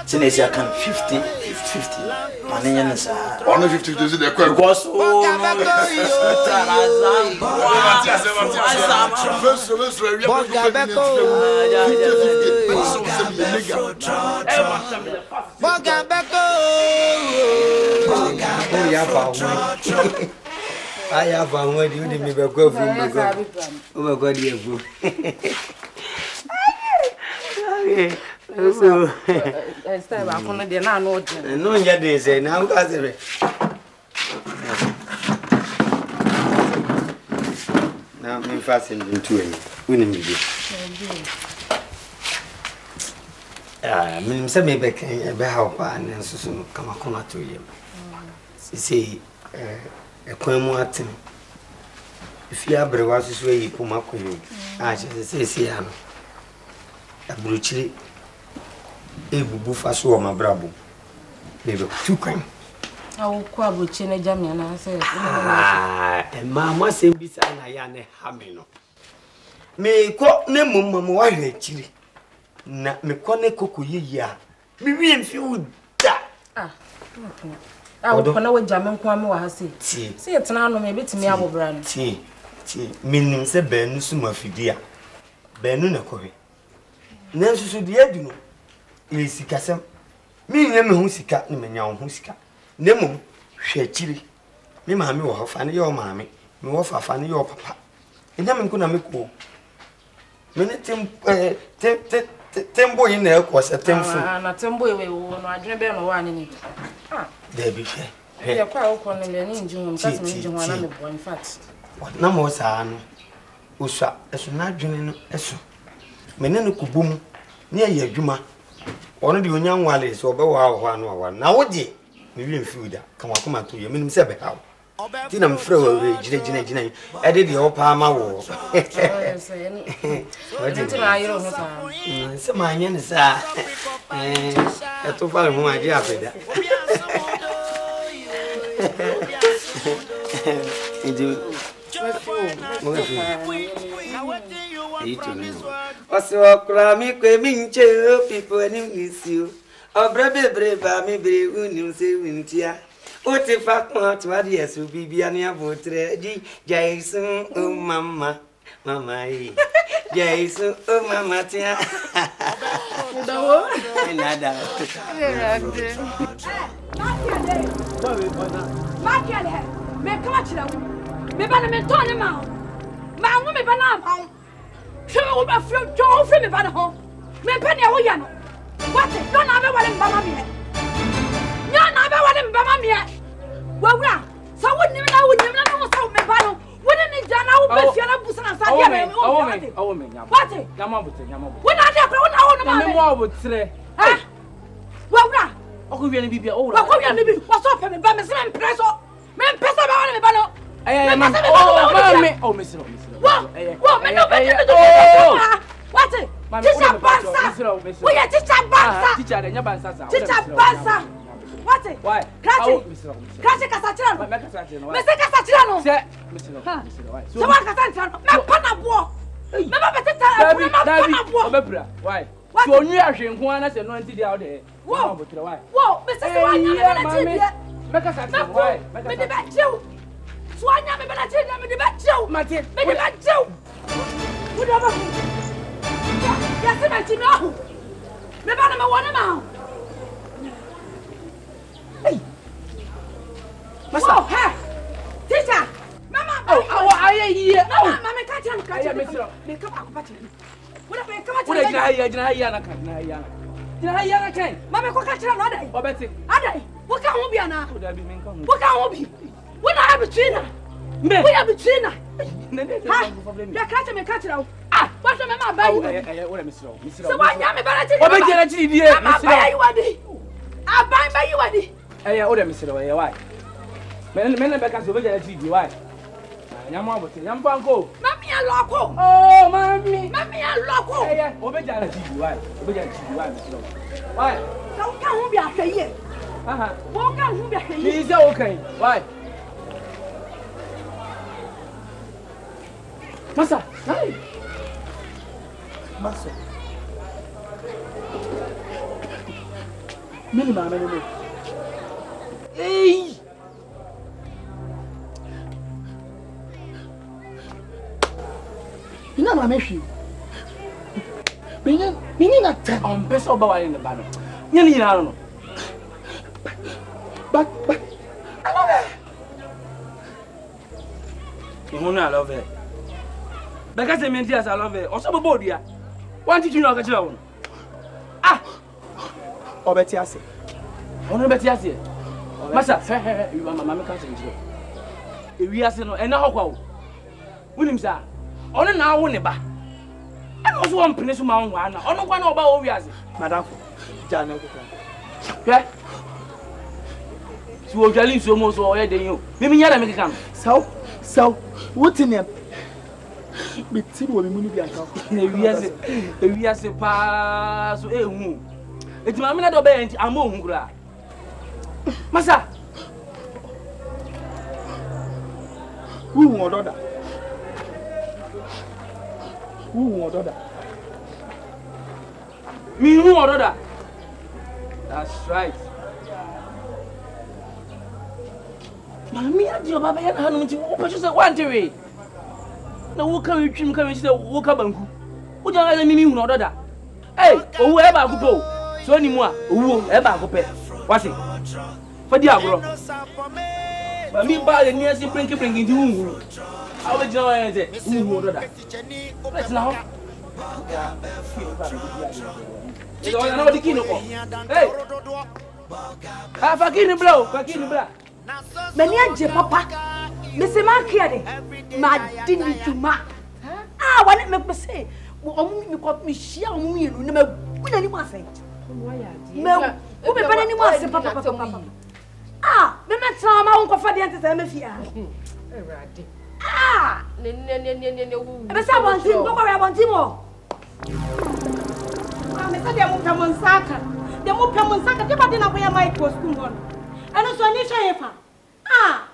so they say 50. Mananya sa. 150 to the query. Because I have a word you didn't go from the oh my god, you so it's time I want to know. No, yet they say now, now, me fasten into him. Winning me. I mean, some maybe can be help and so come to you. See, a quamuatin. If you are brewas way, you come up with you. I say, Siano. A bruchly, a bufa so my brabo. Maybe 2 crime. I will quabble China Jamian. I say, and mamma say beside Ayane Hamino. Me call Nemo Mamma Wine chili. Na me cone coco ya. Me and few that. I will know what German Kwamo has said. See it now, maybe to me, I will brand. Tea, meaning say Ben Suma Fidia. Benuna Corey. Nancy should be able to see Cassam. Me, Nemo Husika, Nemania Husika. Nemo, she chili. Me, mammy, will find your mammy. Me, will find your papa. And I'm going to make war. Tembo in there was a temple. And a tembo will not drink one in it. There be fair. You're quite on the engine, just mention one of the in fact. What no more, son? Usa, as not joining us. Meneno Kubum, near your Juma. One of the young wallies or one. Now, what ye? Maybe food. Come on to you, mean, Sabbath. Dinam throw away, Gina. I did your Palma war. Some my yen is a to follow whom I dear for that. Also, Grammy, Quamin, people, and miss you. Oh, brave, me brave, you say, Wintia. What if I want to add yes, will be an air Jason, oh, mamma, Jason, oh, mamma, tia. Wawura What? Oh, me. What? Yamabutre. When I get when I want to more would say. Ah, well, oh, we are be all. What's up? Me, but me, press up. Me, press up. I want to be bano. Oh, Miss. What? Me no better. What? Teacher Bansa. We are teacher Bansa. Teacher Bansa. Teacher Bansa. What? Why? Crash Casachano. Mr. Casachano. So what Casachano? No panabo. Why? So you are saying one as a 90 out there. Whoa, Mr. Wanya, make us at why? Make the back you. Swanya, me better tell me the back you. Martin, make the back you. Whatever. Yes, I know. Me better me one now. Hey. Whoa, hey. Teacher. Mama. Oh, I am here. Mama, catch him. Make up our party. What I come to Mama, what catch another? What can we be now? What can we be? When I have a trainer, we have a trainer. You catch me, catch it out. Ah, what's the mamma by you? So why am I better? I buy by you, Eddie. I order Mr. Why? Men back as over there, why? Yambanko. Mammy and Loco. Oh, Mammy. Mammy and Loco. Obey why? Why? Don't come be after you. Won't come be after you. He's okay. Why? Massa. Hey. Massa. Minimum. Hey. You know, I'm issue. Meaning that I'm best over in the banner. You know, but I love it. You know, I love it. Because I mean, yes, I love it. Also, about you. Why did you not get your Ah, or better, I say. Oh, no, better, I say. Massa, you are my mamma cousin. If we are saying, and now, William, sir. Ono na wo ne ba. E no so won pene so ma nwa na. Ono kwa na oba wo wiase. Madam, jana ko kan. Hwe. Si wo jali so mo so o ye den yo. Me nya na me kan. So, what in him? Be tin wo me munu bi anka. E wiase pa so e hu. Eti ma me na do be enti amo hu kura. Masa. Who won order? Who won order? Me who order? That's right. Mami adi o baba ya na hanu nti wo pe so one way. Na wo ka we twim ka we say wo ka banku. Wo ja na mimi hu order. Hey, owu e ba ku po. So ni mu a owu e ba ku pe. Wase. Fadi agro. Mami ba le ni asi prinki ndi hu. Awe jina ya ze hu order. Let's now. Ito na no dikino ko. Hey. Ah, fakini blow, fakini bla. Mani aje papa. Me se ma kia de. Ma dini tuma. Ah, wane me say. Omu mi ko mi hia omu mi enu na ma guna ni mo asen. Me wo be bana ni mo asen papa. Ah, me metra ma won ko fa de ante se me fia. Erade. Ah, ne wu. E be sa bon tim, go ya bon tim o. Ah, me sa de mo pamon saka. De mo pamon saka, de ba de na ko ya mai ko school hon. Eno so ni hwe fa. Ah,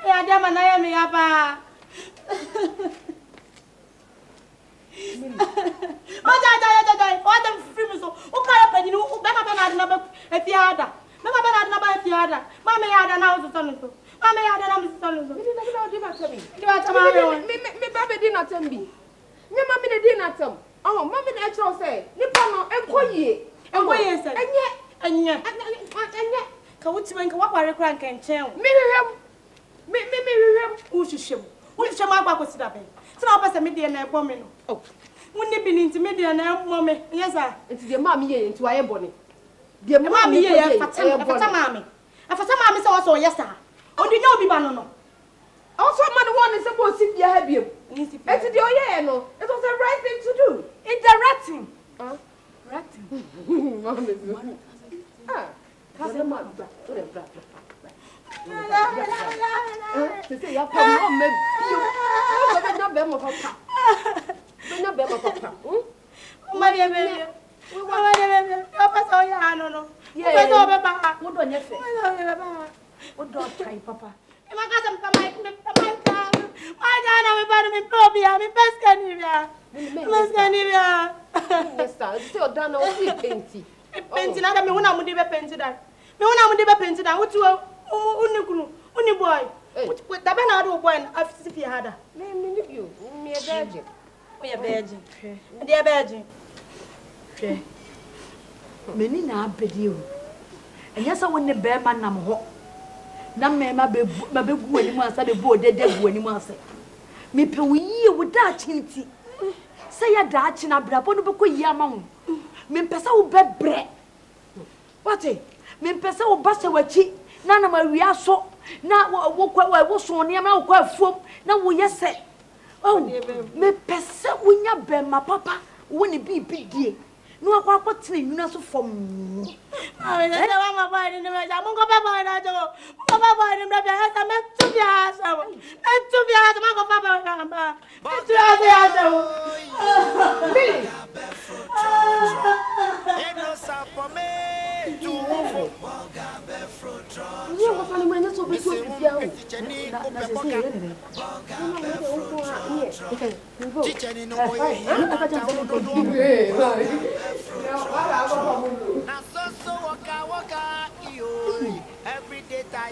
ya de ma na ya me ya ba. Maja, what the film so? O ka ya pani ni o be na na ba efiada. Me ba na ba efiada. Ma me ya da na o so so. Mama ya da na mo so so. Me ba be di na tambi. Nya mama ne di na tam. Oh, mama na chro say, nipa no enkoyie. Enkoyie say. Enye. Ka wuti man ka wakware kra nkan chen. Me hwehwem. Wo hwehwem. Wo hwehwem agba ko sida be. Sina o pese me de na ebo me no. Oh. Wonni bi ni nti me de na ebo me. Yes sir. Nti de ma me ye nti wa ye bone. De ma me ye fata mama. Afata mama se wo so yes sir. Odi nya obi ba no no. Also, man, one is supposed to be a heavy. It's the Oye, no. It was the right thing to do. It's the ratting. Ratting. That's a man. To say, you have come home, maybe you not be more papa. We're not be more papa. Maria, baby. We want to be papa. So, yeah, no. Yeah, papa. What do you say? What do you say, papa? I got some come my Dana, we better be probia, me Pescanivia. Yes, sir. Still done all the painting. Painting, I mean, when I'm painted that. Me when I'm painted that, what you only boy. With the Bernardo boy, I've seen you had. Me a virgin. We are virgin. Dear virgin. Many now bid you. And yes, I want the bear man. I'm hot. Na me ma be gu ani mu asa de bo de gu ani mu asa me pe wi wo da chinti say ya da chi na bra bo no be ko yi ama wo me pesa wo be bre what me pesa wo ba se wachi na na ma wi aso na wo so ne ma wo kwa afuom na wo yese oh me pesa wo nya be ma papa wo ne bi die no akwa tene nwuna so fom I mean, I want my body in the measure. I'm going to go back and go. Papa, I'm going to be a man to be a son. And to be a man of Papa. To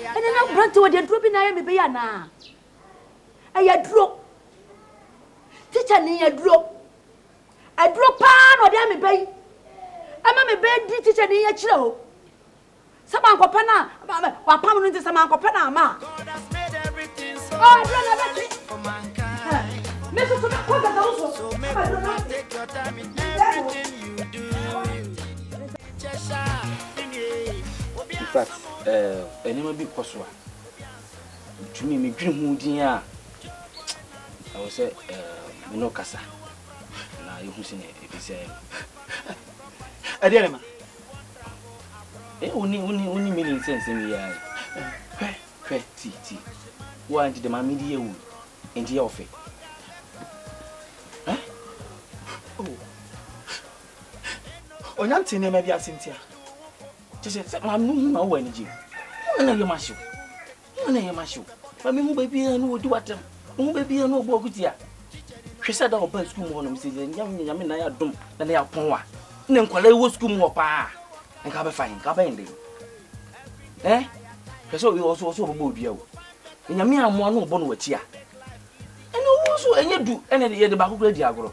and then I brought to the dropping I am be na. I drop. Teacher near drop. I drop pan or damn me bay. I'm a bed teacher near chill. Someone copana, while pounding to some copana, ma. Oh, I don't know for mankind. Mrs. So take your time in everything you do. In fact, anima bi koswa. Tumi me dream hu din a. I will say me no kasa. Na you hu sine e bi say. Adiele ma. Uni meaning sense me ya. Hwe ti. Wo anti de ma me di ewu. Enje ofe. Onyanti ne ma bi asentia. Just I'm no one energy. When are you mashu? When are you mashu? But me baby no do what them. Mo baby no bo gutia. She said that open school mo no me say nyam na ya dum na ya pon wa. Na nkwala wo school mo pa. Nka be fine, nka be ende. So we also bo dua wo. Nyam ya mo no bo no wachi a. Eno wo so enye du ene de ye de ba kokura di agoro.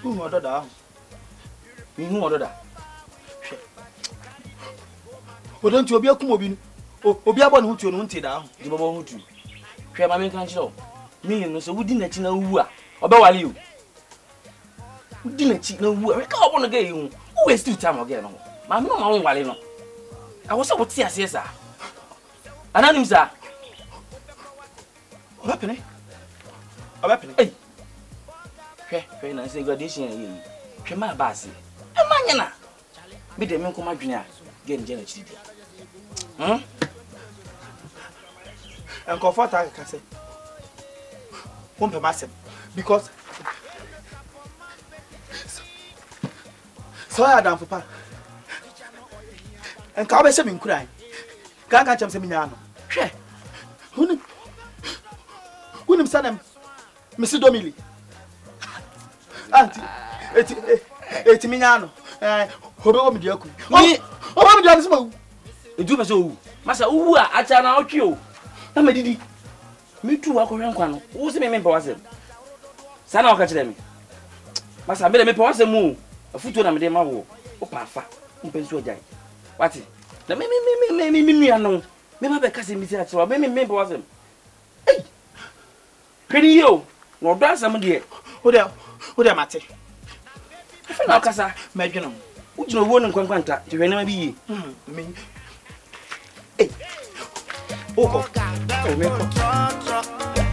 Ododa. Mihu ododa. Odonti obi akum obi. Obi abo ne hutu no nti da ho. Di bobo hutu. Hwe ma me kan chiro. Mi no so wudi na chi na wu a. Obe wale you. Wudi na chi na wu a. Ka obo no ga yu. Who waste your time again no. Ma me no ma wale no. I was so ti ase sa. Ananim sa. Oba pene. Hey. Hwe na say graduation ye. Hwe ma ba ase. Amanya na. Bi de me nko ma dwene a. Gen je na chi di. And comfort I can say. Won't be massive because so I down for pa. And Kabe se min cry. Kaka cham se minyano. Hwe. Hunim sanem. Mr. Domili. Auntie. Eti minyano. Hobe wo mediaku. O mediaku se edu be so masa uwu a acha na otwe o na medidi metu akohwe nkwa no wo se me mempa wasem sana o ka kire me masa me de mempa wasem mu afuto na me de ma wo o pa afa mpensu ojai wati na me nua no me ma be ka se mi ti acha me mempa wasem ei kwani yo no do asam de o de mate afa na kasa medweno wo jino wo ne nkwankwanta te hwe na ma bi yi me. Hey. Oko.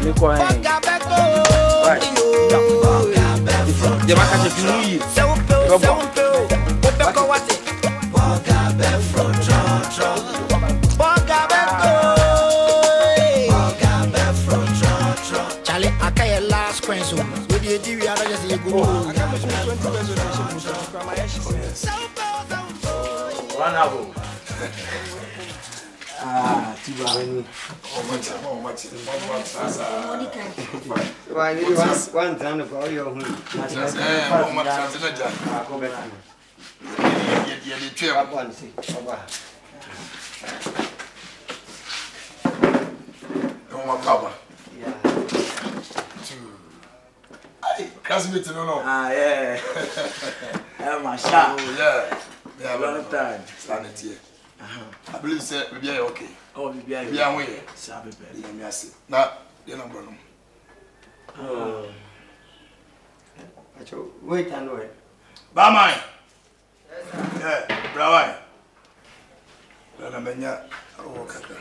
Meko ai. Right. Ya maka che finu yi. Robo. Boko wate. Boga be fro tro. Boga be go. Boga be fro tro. Charlie, I can't last question. With the TV, I just say go. I can't miss 20 pesos. One hour. Tibani. Oh, much. Why you one time for your home? Classmate, no. Yeah. My shot. Yeah, long time. Stand it here. I believe say we be okay. Oh, we be we are way. Sabe be. Let me see. Na, you know bro. Oh. Acho, wait and wait. Ba man. Yes, sir. Yeah, bravo. Na menya o kakra.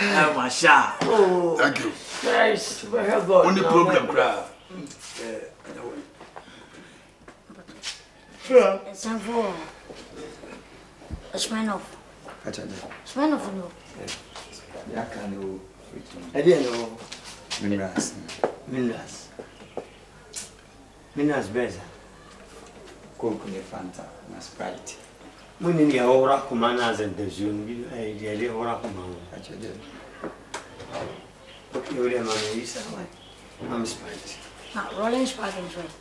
Oh, my shot. Oh. Thank you. Nice. Very good. Only problem cry. It's time for Smirnoff. Smirnoff, no. Yeah, can you? I didn't know. Minas better. Coke ne Fanta na Sprite. Muni ni ora kumana zende zuni ile ora kumana. Achede. Okay, ule mama isa wai. I'm Sprite. Rolling Sprite and Sprite.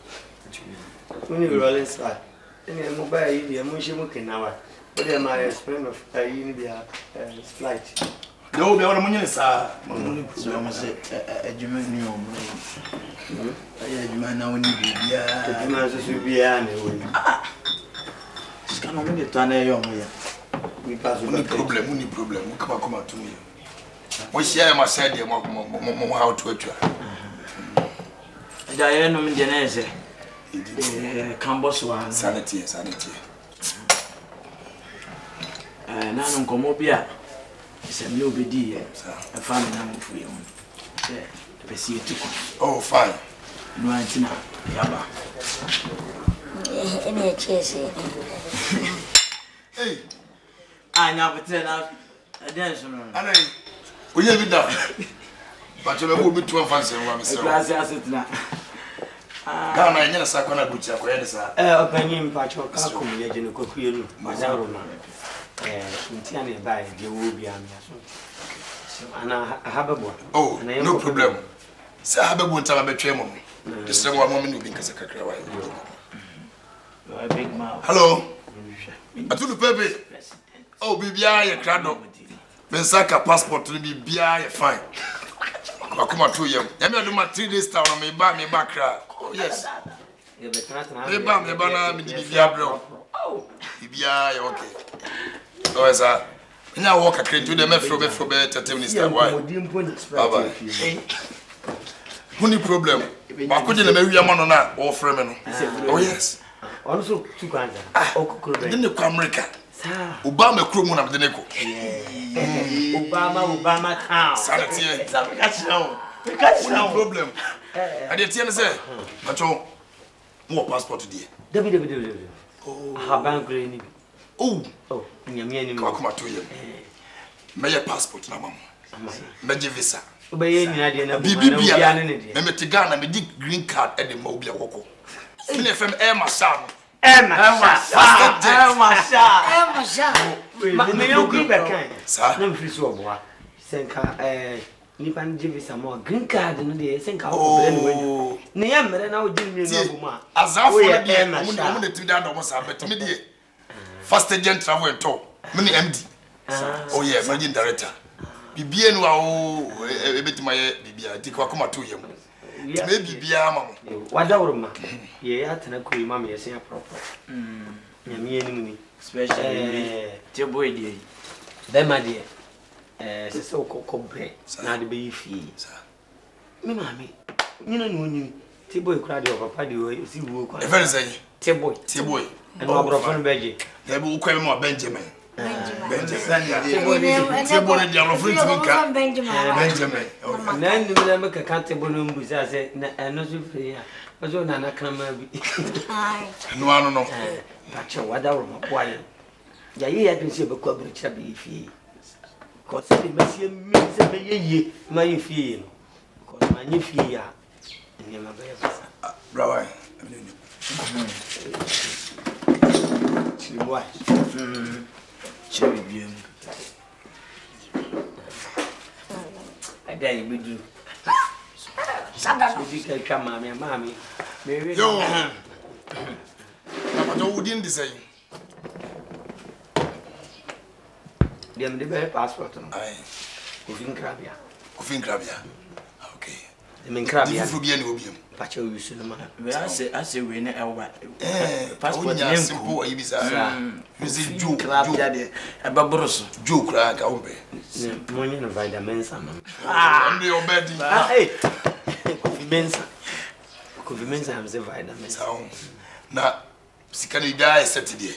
Muni rolling Sprite. Ene mo ba yi dia mo shi mo kenawa. Ule ma Smirnoff yi ni dia Sprite. No, be wana munyene sa. So I say adwuma ni o mo. Ayi adwuma na woni bibia. Adwuma so bibia na woni. Ska no me de tane yo mo ya. We pass Any problem. Come to me. We share my side there mo how to atwa. Ja ye no me de na ese. Campus one. Sanity. Na no nkomo bia. It's a new BD, a family number for you. Oh, fine. No, I think Yaba. Any chase. Hey, I never tell out a dance. We have it down. But you will be 12 fancy one. Ghana, I never saw Kona Butcher. Opinion Pacho Kakum, Yajin Kokuyu, Mazaruma. Ntiane by the will be am so and I have a boy. Oh, no problem. Say I have a one time betray mom. The same one woman will be Casacra. A big mouth. Hello. I told the baby. Oh, Bibia, a crowd. Bensaka passport to be Bia, fine. I come out to you. Let me do my 3 days town on me back. Oh, yes. Me banana, me Bibia, bro. Oh, Bibia, okay. Oh, yes, sir. Now walk a crane to the metro for better 10 minutes. Why? Bye. Only problem. I couldn't marry a man on that or Fremen. Oh, yes. Also, 2 grand. Then you come America. Obama Krumon of the Neko. Obama town. Sanity. No problem. I did say, but you more passport today. WWW. Oh, bank green. Oh, come to you. May a passport now, Mamma. Major visa. Obey any idea. BB, and Ghana, me dig green card at the mobile woko. Finish from Emma Sam. Emma Sha. Me no green back. Sir, no free so boy. Senka nipan visa more green card no dey senka oh anyway. Ne yam mere na o jin me no buma. Azafo na dey mo na ti da do mo sa bet me dey. First agent travel and talk. Me MD. Oh yeah, managing director. Bibia no a bit my bibia di kwa kuma to yam. Me bibia mama. Wada worma. Ye atena kuri mama ye say proper. Nyame enim ni. Especially tebo edie. Dem ade. Se se ko bre na de be fie. Me mama. Nyina no nyi. Tebo ekura de papa de o si wo kwa. E very say Tebo. Tebo. And no brofon beje. They will call him Benjamin. Benjamin. Nan ni me make ka table no mbuza say na no so free a. Ozo na na krama bi. Ai. No. Ba che wada wo mapoa ye. Ya ye ya dun se be kwa buru cha bi fie. Ko se me se mi se me ye ma ye fie no. Ko ma nye fie ya. Ni ma ba ye basa. Brawa. Chimwa. Cherry bien. Ada ye bidu. Sada. Bidu ka twa mami. Me Yo. Na pato wudin disay. Dem de be passport no. Ai. Kofin krabia. Okay. Dem krabia. Fu bia ni obiam. Pacha wisu no ma. We ase we na ewa. Passport ni simple ayi bisa. Use ju krabia de ebabroso. Ju kra ka ombe. Money no vitamins am. Ande obedi. Hey. Coffee mensa am say vitamins. Na sika ni da Saturday.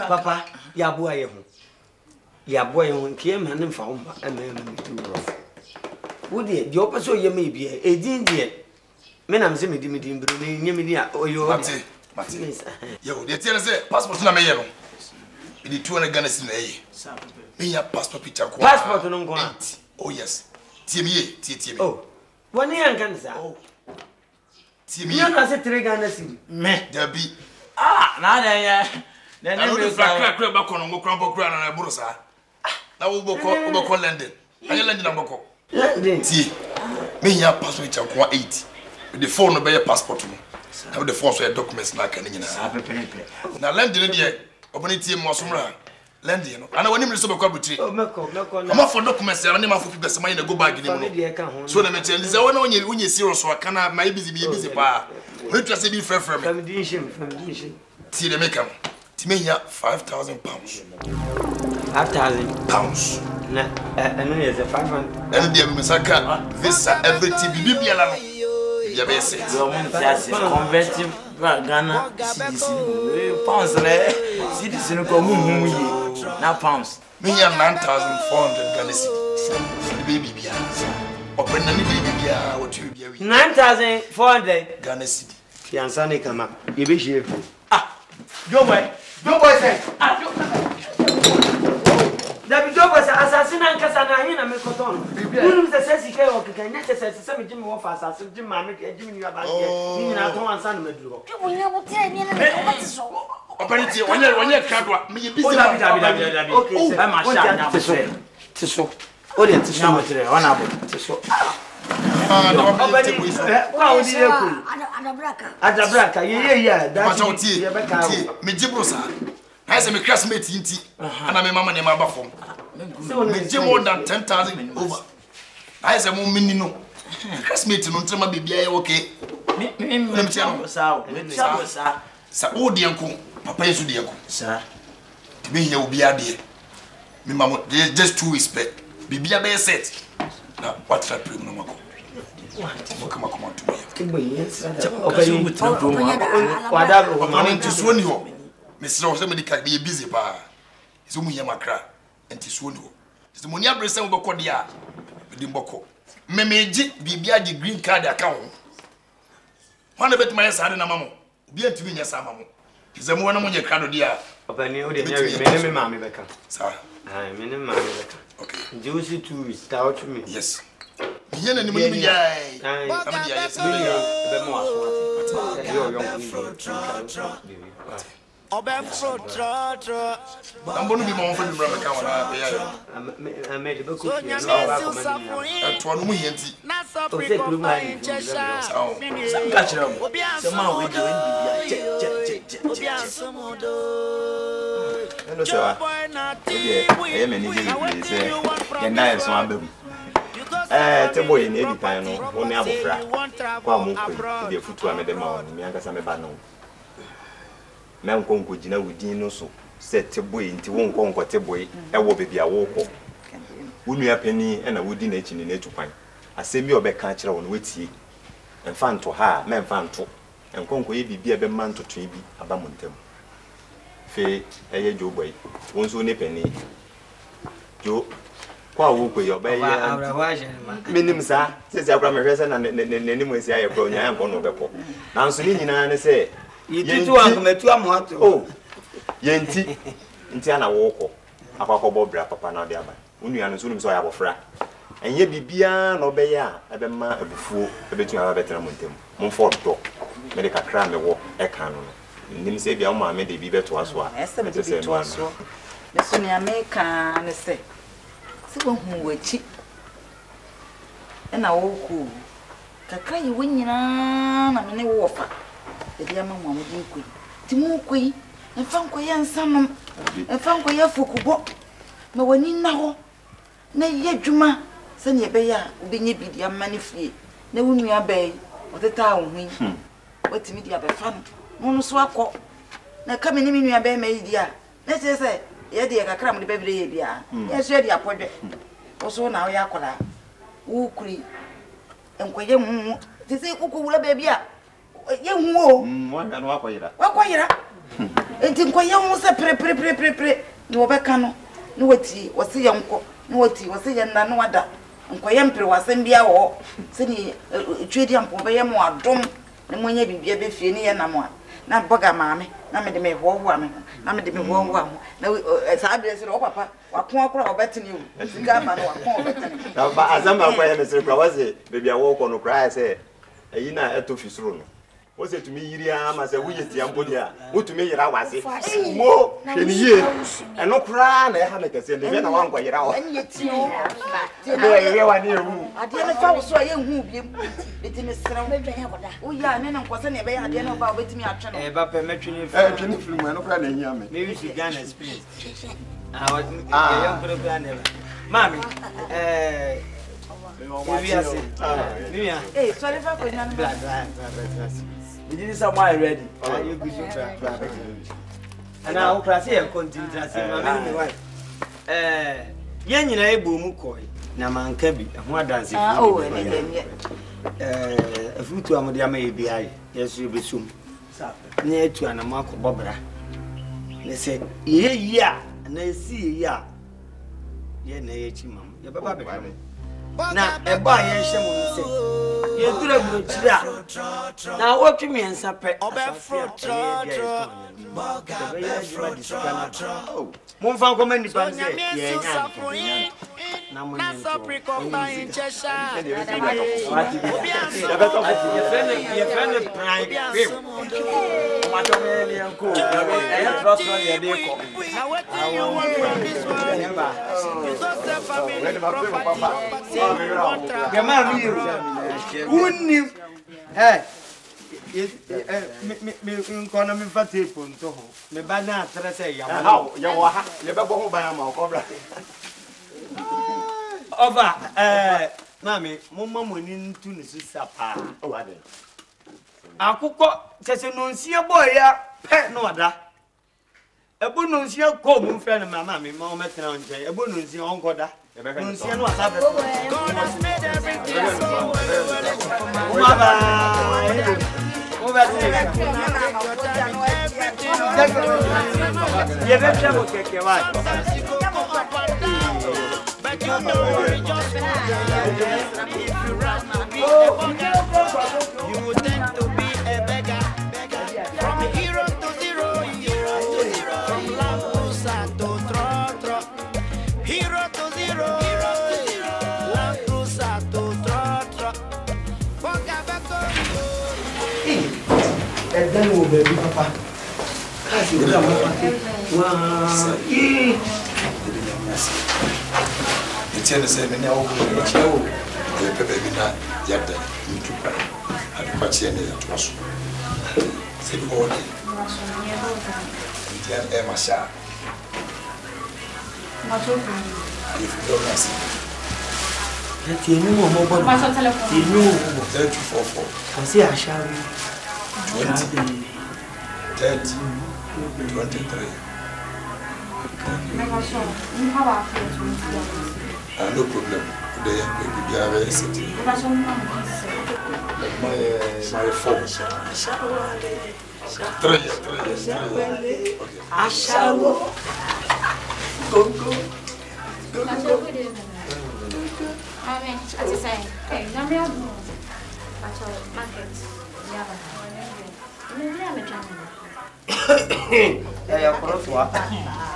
Papa, ya boa ye ho. Ya boa ye ho nkie ma ne mfa ho ba ama me tu ro. Wo de di opeso ye me bia edin de. Me na me se me di bro me nye me di a oyo. Mate. Yo, de tell say passport na me ye no. It is 200 Ghana cedis na ye. Me ya passport picture ko. Passport no ngo na. Oh yes. Tie me. Oh. Woni yan kan sa. Oh. Tie me. You na say 3 Ghana cedis. Me. Dabi. Na da ya. Na no frakra ba kono ngo krampo kra na buru sa. Na wo boko London. Anya London na boko. London. Tie. Me ya passport picture ko 80. The phone no be your passport no. Now the phone so your documents na kan nyina. Sa pepe. Na London dey oboni tie mo somra. London no. Ana woni me so be kwa butri. Oh meko. Ama for documents ya na ma for people say na go bag ni mo. So na me tell say wona onye serious wa kana my busy pa. We try say be frɛ me. Family. Tie de make am. Ti me ya 5,000 pounds. 5,000 pounds. Na eno ye 500. Eno dia me saka visa everything bibia la no. Ya be say. Yo mun fiase converting Ghana cedis. Pounds le cedis no ko mun yi. Na pounds. Me ya 9,400 Ghana cedis. Baby bia. Open na ni baby bia what you bia we. 9,400 Ghana cedis. Fiança ne kama. Ye be share. Joe boy say. David Joe boy say assassin an kasa na hin na me koton. Unum se se sika o keka nya se me jimi wo fa assassin jimi ma me jimi ni aba nke. Ni na ton ansa na maduro. Wonya botre ni na me ko so. Operate wonya kradwa me ye busy. David. Okay, I ma sha nya tiso. O de tiso motre wana bo. tiso. Wow, di eku. Adabraka. Ye. That me jibrosa. I say me classmate inti. Ana me mama ne ma ba fom. Me jib more than 10,000 over. I say mo mini no. Classmate no ntrema bibia ye okay. Me chano sa. Sa o de enko. Papa yesu de enko. Sa. Me here obi ade. Me mama just 2 weeks back. Bibia be set. Na what try pray no mako. Come on to me. Mr. Ross, medical be busy pa. So mu yema kra. Enti so ni ho. So mo ni abrese mo beko dia. Di mboko. Me meji bibia di green card account. Wana bet my side na mamo. Obi antimi nya sa mamo. Ze mo wana mo nya kra do dia. Obani o de nya me mama beka. Sa. Ah, me ne mama beka. Okay. Juicy 2 weeks start to me. Yes. Here na ni mo ni ya. Am dia yes. Be mo aso. Yo I'm going to be more for the Brother Kawana. I made a book. So, men konko jina wudin no so set boy nti won konko te boy e wo bebia wo ko wonu apani e na wudi na echi ni etupan asemi obeka kire won wetie emfa nto ha men fa nto en konko ye bibia be man toto bi abamontem fe eye jo boy won so ne pani jo kwa wo ko yo be ye minim sa se se akra me hwese na ne mu esi aye pro nya yanko no beko nanso ni nyina ne se yititu ankometu amoato oh yenti nti ana wo ko akwakọ bobra papa na de aba unu anu so nim so ya bofra enye bibia na obe ya ebe ma abufuo ebetu aba betena montem mon for do me de kakra me wo e kan no nim se bia ma me de bi beto aso a ese me de beto aso me so ne ameka ne se wo hu wachi na wo ku kakra yi wonyina na me ne wo fa e dia ma mo amodi ku ti mu ku yi mfa nkoye nsanom mfa nkoye fokubo na wani na ho na ye dwuma se ne be ya obenye bidia mane fie na wonu abai oteta wo hu watimi dia be fa no no so akọ na ka me ni minu abai mai dia na se ye de kakra mo de bebere ye bia ye so ye de apodwe oso na wo ya akola wo kuri nkoye hu ti se kuku wura ba bia ye hu o wa na no akoyira enti nkoye hu se pre ni wo be ka no ni wati wose ye nko ni wati wose ye nna no wada nkoye mpre wasem bia wo se ni twedi ampo be ye mo adom ni monye bibia be fie ni ye na mo na boga maame na me de me ho ho ame na me de me ho ho amo na sa be se ro papa wakon akora obetini o sika ma no wakon obetini na ba azamba kwa ye mesere kwa wase bebia wo ko no kra se eyi na eto fisuro no wose tumi yiri ama se wuye ti ampo dia wotumi yira wase mo hweniye eno kra na ha mekase ne na wankwa yira wo enye ti o do yire wa ni ewu ade me fa wo so ye hu biem betimi sra wo dwan akoda wo ya ne na nkwose ne be ya ade no ba betimi atwe no ba pe metwene twene film eno kra na ehia me me wi Ghana experience ye mpre kra ne mami sorry for going on. Did you say my ready? You good and now class here continue my wife. Yen nyina egbo mu koi na manka bi ho adanse afutu amode ama ye bia yeso besum na etu anama akobobra ne se ye yi a na esi ye a ye na ye chimam ye baba be na eba ye hye mo nse ye dura buchira na wotwe miensa pe mon fa ko mani pa nse ye nya na mo nse ye fene prime ma to me ni anko e trust on ye de ko Gama mi unni me nkona me fate ponto ho me ba na atre se ya ha ya wa ha le be bo ho ba ma ko bra over mami momma moni ntu ne susa pa o wa de akukọ sese no nsie boy ya pe no ada ebo no nsie ko mu mfre ne mama mi ma o metena onje ebo no nsie onkoda no nsie no asa be God has made everything so mama over ye be chamo keke wa but you know you just if you run to be a beggar you tend to be a beggar from hero to zero from Lampusa to Trotro hero to zero Lampusa to Trotro and then we'll be papa kasi ula mama wa Etienne say me na wo ko chewo e pepe bi na yada YouTube adu pa tie ne to so se ko ni Etienne e masha if you don't see Etienne mo mo bodo Etienne mo 3244 kasi ashawi 20 30 23 no problem. They are very city. My phone. Ashawo. Go. Amen. As I say, hey, number of market.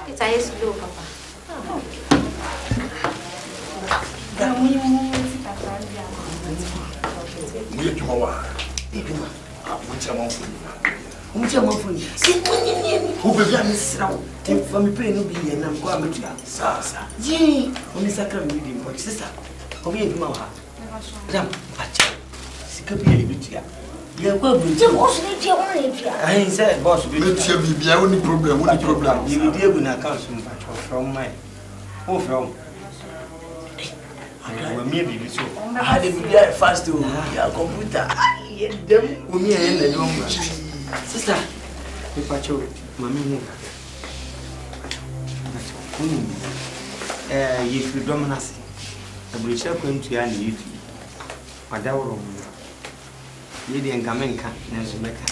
It's a yes, do, Papa. Yeah, well, we do also need to I said, boss, we will be only problem. You will deal with account from my from. Maybe so. I had a bit fast to your computer. Them with me and the room. Sister, if I show Mammy, if you don't see, I will check going to your need. Madame. Yedi enkameka na zumeka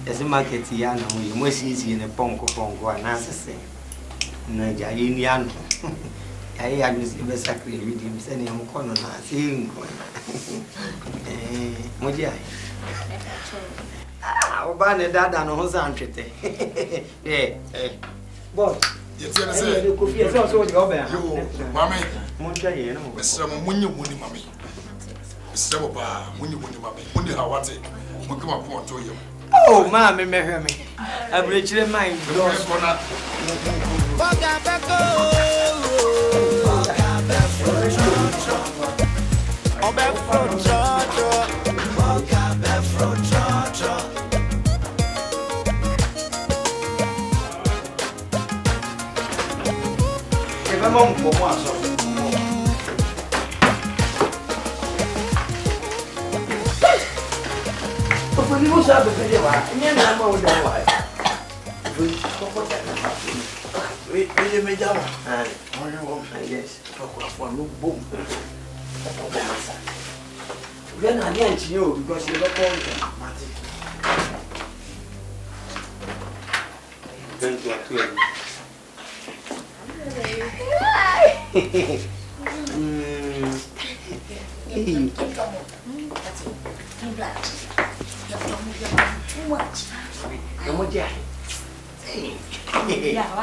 ese market ya na we mo sisi ne ponko na sese na ja ye ni ano ya ni se be sakre yedi mi se ne am kono na se nko mo ji ai oba ne dada no ho san twete boss yeti na se ko fi so so di oba yo mama mo twa ye no mo se mo munye muni mama Sebo ba muni mame muni hawate mo kama pon to yem oh ma me hwe me abrechire mind dos bona Boga beko Obe frotroto Boga be frotroto E vamos un po' aso Ni mo sabe que wa ni na ma o da wa we me jama mo yo yes to ko afọ no bom we na ni anchi o because you don't call mate thank Too much.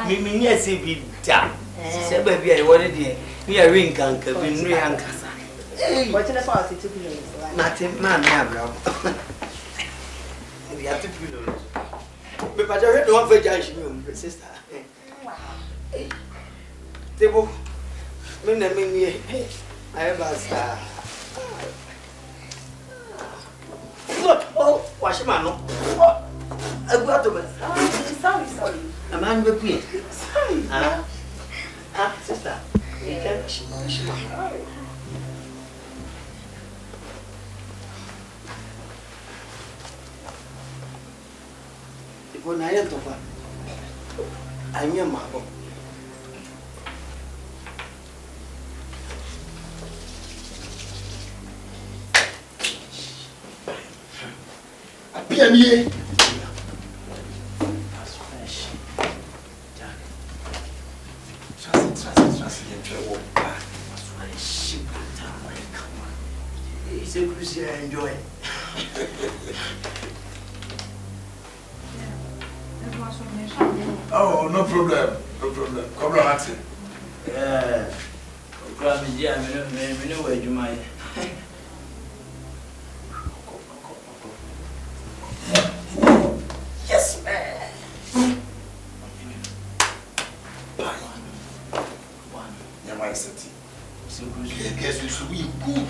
Me yes be da. Say baby I want it. We are ring can be no ankasa. What in the party to be? Nothing man ya bro. We have to be no. Me pa jare no for janshi me sister. Tebo. Me na me ni. I ba sa. Oh, wash my no. I got to sorry. A man will be. Sorry. Sister. You can When I am to find, I am my home. Pianier. That's fresh. Jack. Trust you walk back. That's why she put down my come on. It's a cruise I enjoy. Oh, no problem. Come on, Hattie. Yeah. Grab me, yeah, me know where you might. Yes, man. One. Yeah, my city. Guess we should be good.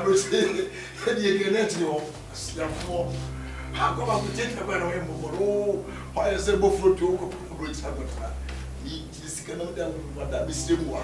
I'm not saying that you can let you for. How come I would take a better way more? Why is there both fruit to open with Sabbath? He is cannot tell what that is still more.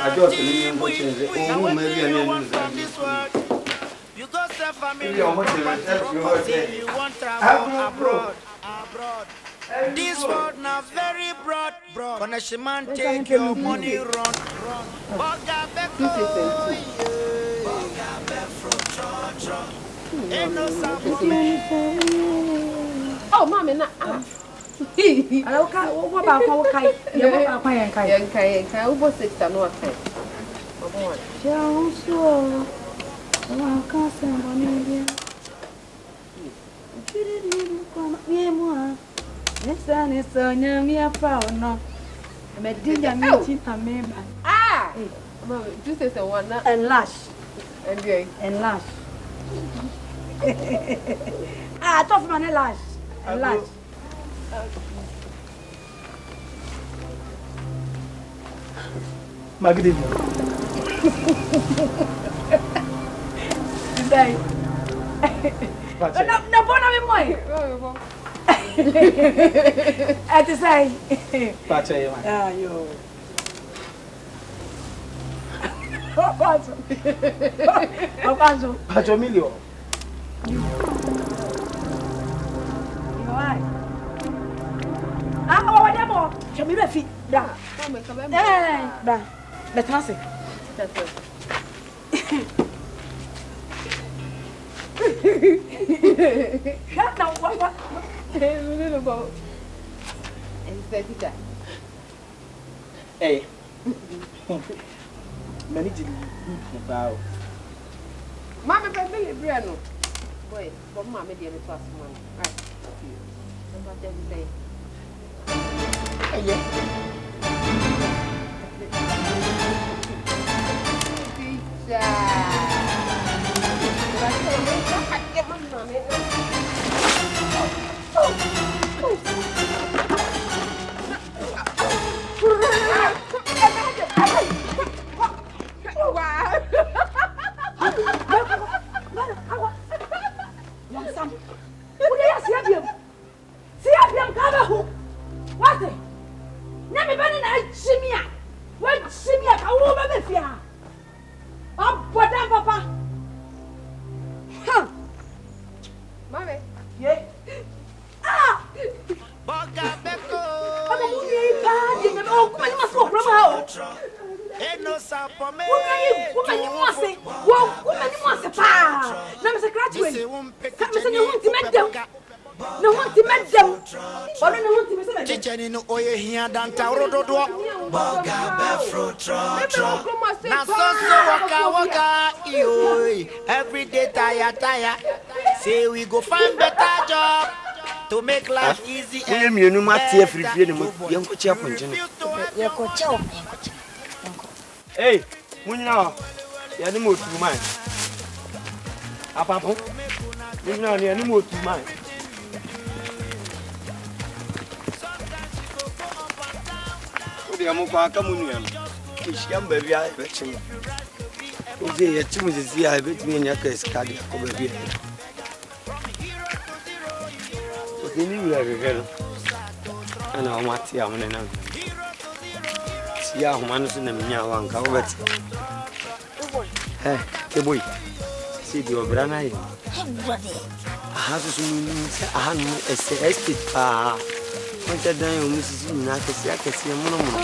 I just need to change it. Oh, maybe I need You go surf for me. You want to travel abroad. This world not very broad. Connection man take your money run. Oh, mommy, na. What about how kai? Yeah, kai. Over 6 and what time? Ah! This is the one that. And lash. And lash. Ah, tough man, lash. And lash. Magdi. Today. No, bona me moi. At the say. Pacha yo. Ah, yo. Pacho. Pacho milio. Ah, what am I? Show me my feet. Da. Eh, da. Let's not say. That's it. Shut down. What? Hey. Many did bow. Mamma, baby, Briano. Boy, but mamma, dear, plus one. Right. What did you say? Every day tire. Say we go find better job to make life easy. You know my tear free young coach. Hey, Munna, you are the most to mine. Papa, you know, you are the most to mine. The Amoka Camunian, which young baby I bet him. The Timothy, I bet me in your case, Caddy, over here. They knew like a girl. And I'm at the Amman. See how Manus and Minya covered. Hey, the boy. See the Obrana. I have to say, Mr. Nakasi, a monomono.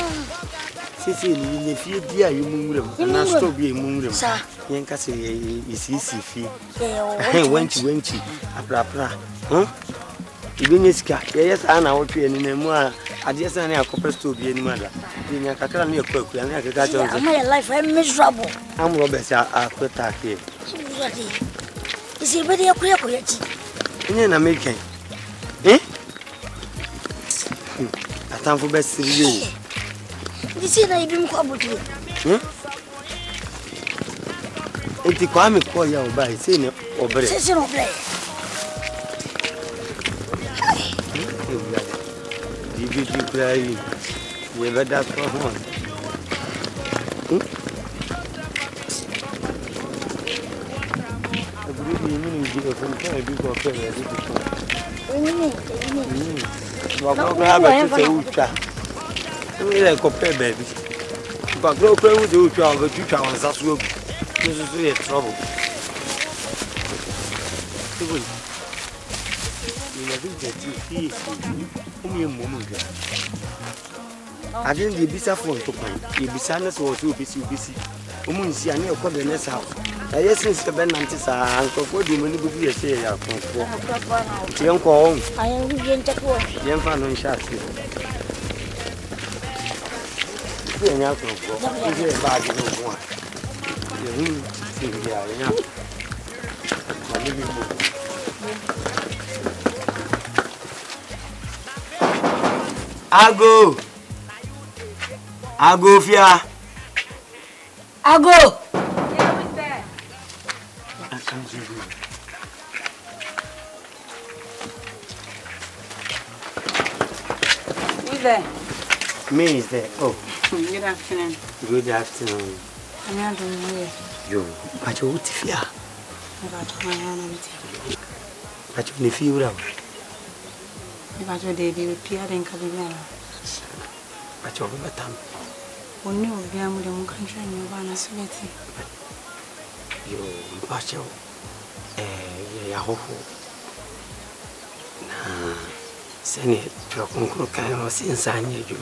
See, if you dear, you move them, and still be a moon. Yankasi is easy fee. Went to a prapra. Huh? Even his car, yes, Anna, what you in a more. I just only a couple to be any mother. In a car, near cook, and I got my life. I'm miserable. I'm Robert. I put that here. Is it really a queer? In American, eh? Time for best to you. This is not even quite. If the Kwame call you by saying it or break, you cry. You ever that for one. I believe you mean you give from time before Baby. But grow with you, but you can answer so. This is really trouble. I didn't be bisa phone to find. You be silent or two busy. Woman see any of the next house. I guess since the Ben Antissa and Coco, you will be a say. Young call. I am going to go. Young fan on shot. I go, Fia. I go. Who's there? Me is there. Oh. Good afternoon. Good afternoon. I'm not doing here. Yo, but you Fia. About my hand. But you need feel out. About your day, you appear in Cabina. But you're over time. When you be able to country and you're on a sweaty. You, but you, Yahoo. Send it to a conclusion or since I need you.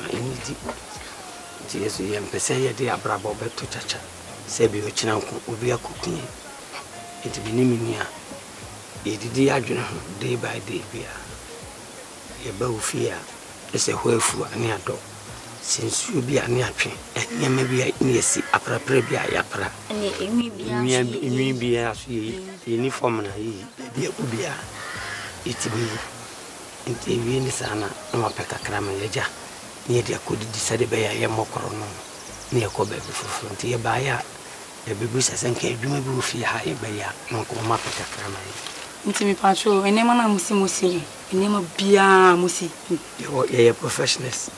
Jesus, and Pesaya de Abrabo to Chacha. Sebi Chinanko will be a cooking. It be Niminia. It did Adrian day by day. A bow fear is a way for a near door. Since you be a near train, and you may be a near sea, a preprebia yapra. And it may be as ye uniform, be a ubia. It be in the sana, no pekka crameleja. Near the could decide by a mocrono near Kobe before frontier by a baby says and came you may be high by a no come up at a crammy. Intimi patrol, a name on Musi, a name of Bia Musi. You are professionals.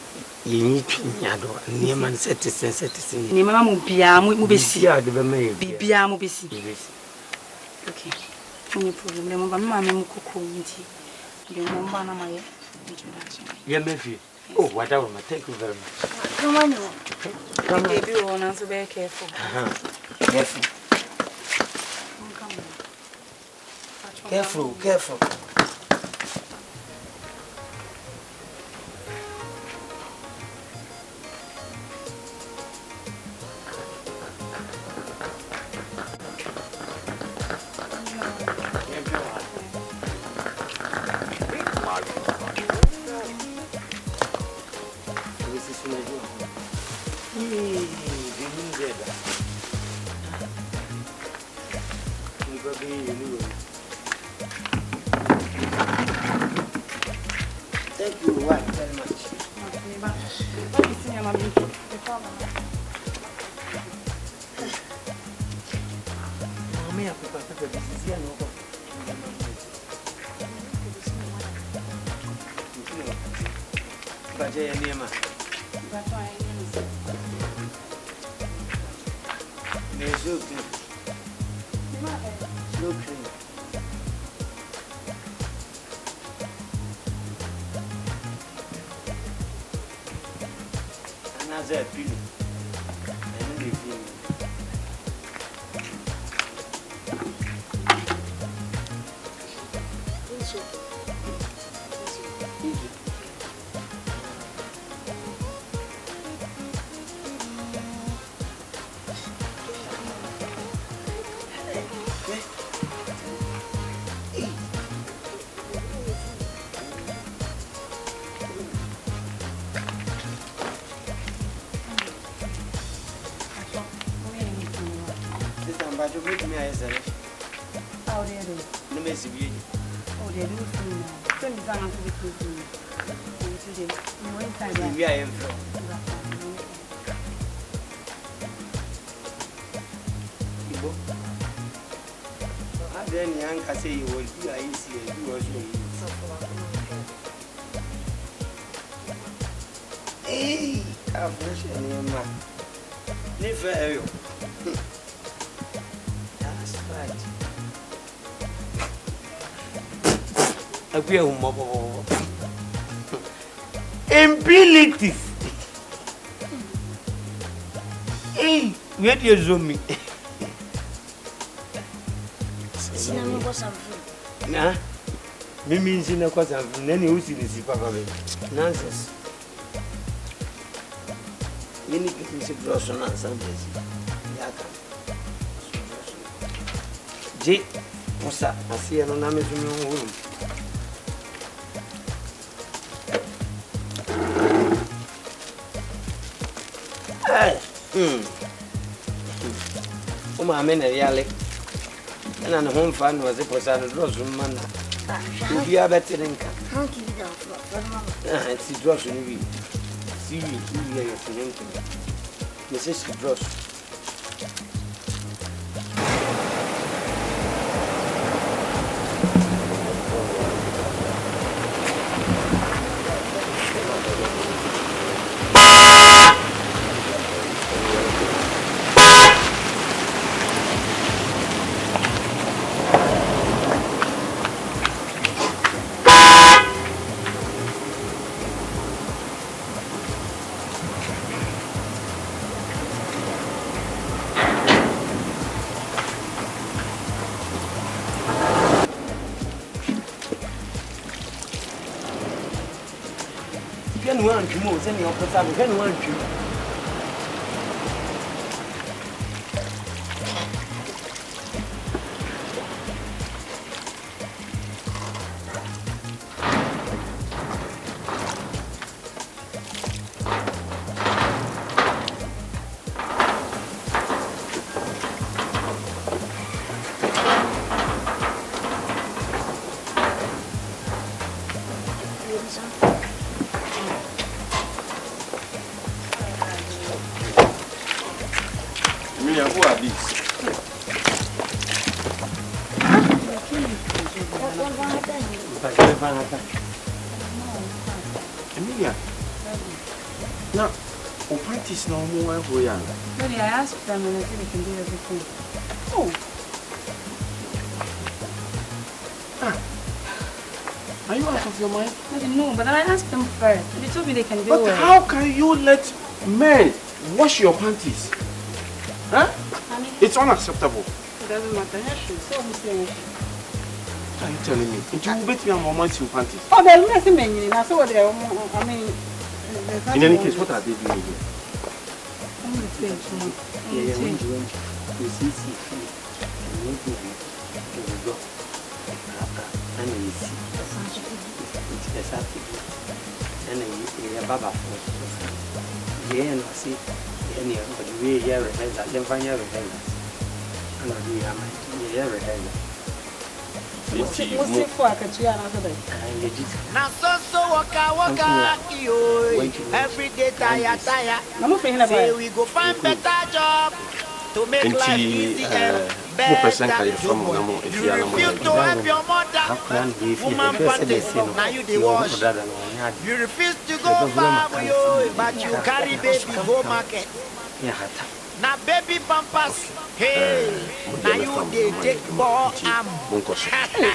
You need Yado, and near man set to sensitive. Nimam Bia Mubisi, Bia Mubisi. Okay, any problem, Mamma Mukuku, the Mombana Maya introduction. Yemefi. Oh, whatever, thank you very much. Come on, come baby, you want to be careful. Careful. Careful. Thank you very much. Another opinion. But you make me as a how do you do? No mess with you. Oh, they do soon. Send me down to the prison. Where I am from. Then young can say you will be easy and you also. Hey, I'm fresh and your man. Never. Abilities. Hey, where do you zoom me? Nah, me means in a cause of any who's in the papa. Nonsense. You need to see Brosson on Sundays. J. What's that? I see an anonymous room. I'm in a yellow. And on the home fund was a person of Rosum Mana. You are better than can. It's a dross in the week. See you, you are Mrs. Dross. Send me up for some can want you. Who are these? Emilia. Now, Opant is no more who young. Maybe I asked them and I think they can do everything. Oh. Are you out of your mind? No, but I asked them first. They told me they can do it. But how can you let men wash your panties? Huh? Honey? It's unacceptable. It doesn't matter. So I'm saying. What are you telling me? It will bet me on my months in panties. Oh, there's nothing many. I saw what they are. I mean, in any case, what are they doing here? I'm going to say it. Yeah, when you see, you need to go. And you see, it's exactly. And you Baba for yeah, and I see. Any of the way here, then find your rehearsal. And I'll do your rehearsal. What's it for? I can see another day. Now, so waka, yo, every day, tire. I'm not feeling about we go find better job to make life easy and better. You refuse to help your mother, woman panties, now you the wash. You refuse to go far, but you carry baby go market. Now baby pampas, hey, now you they take ball am.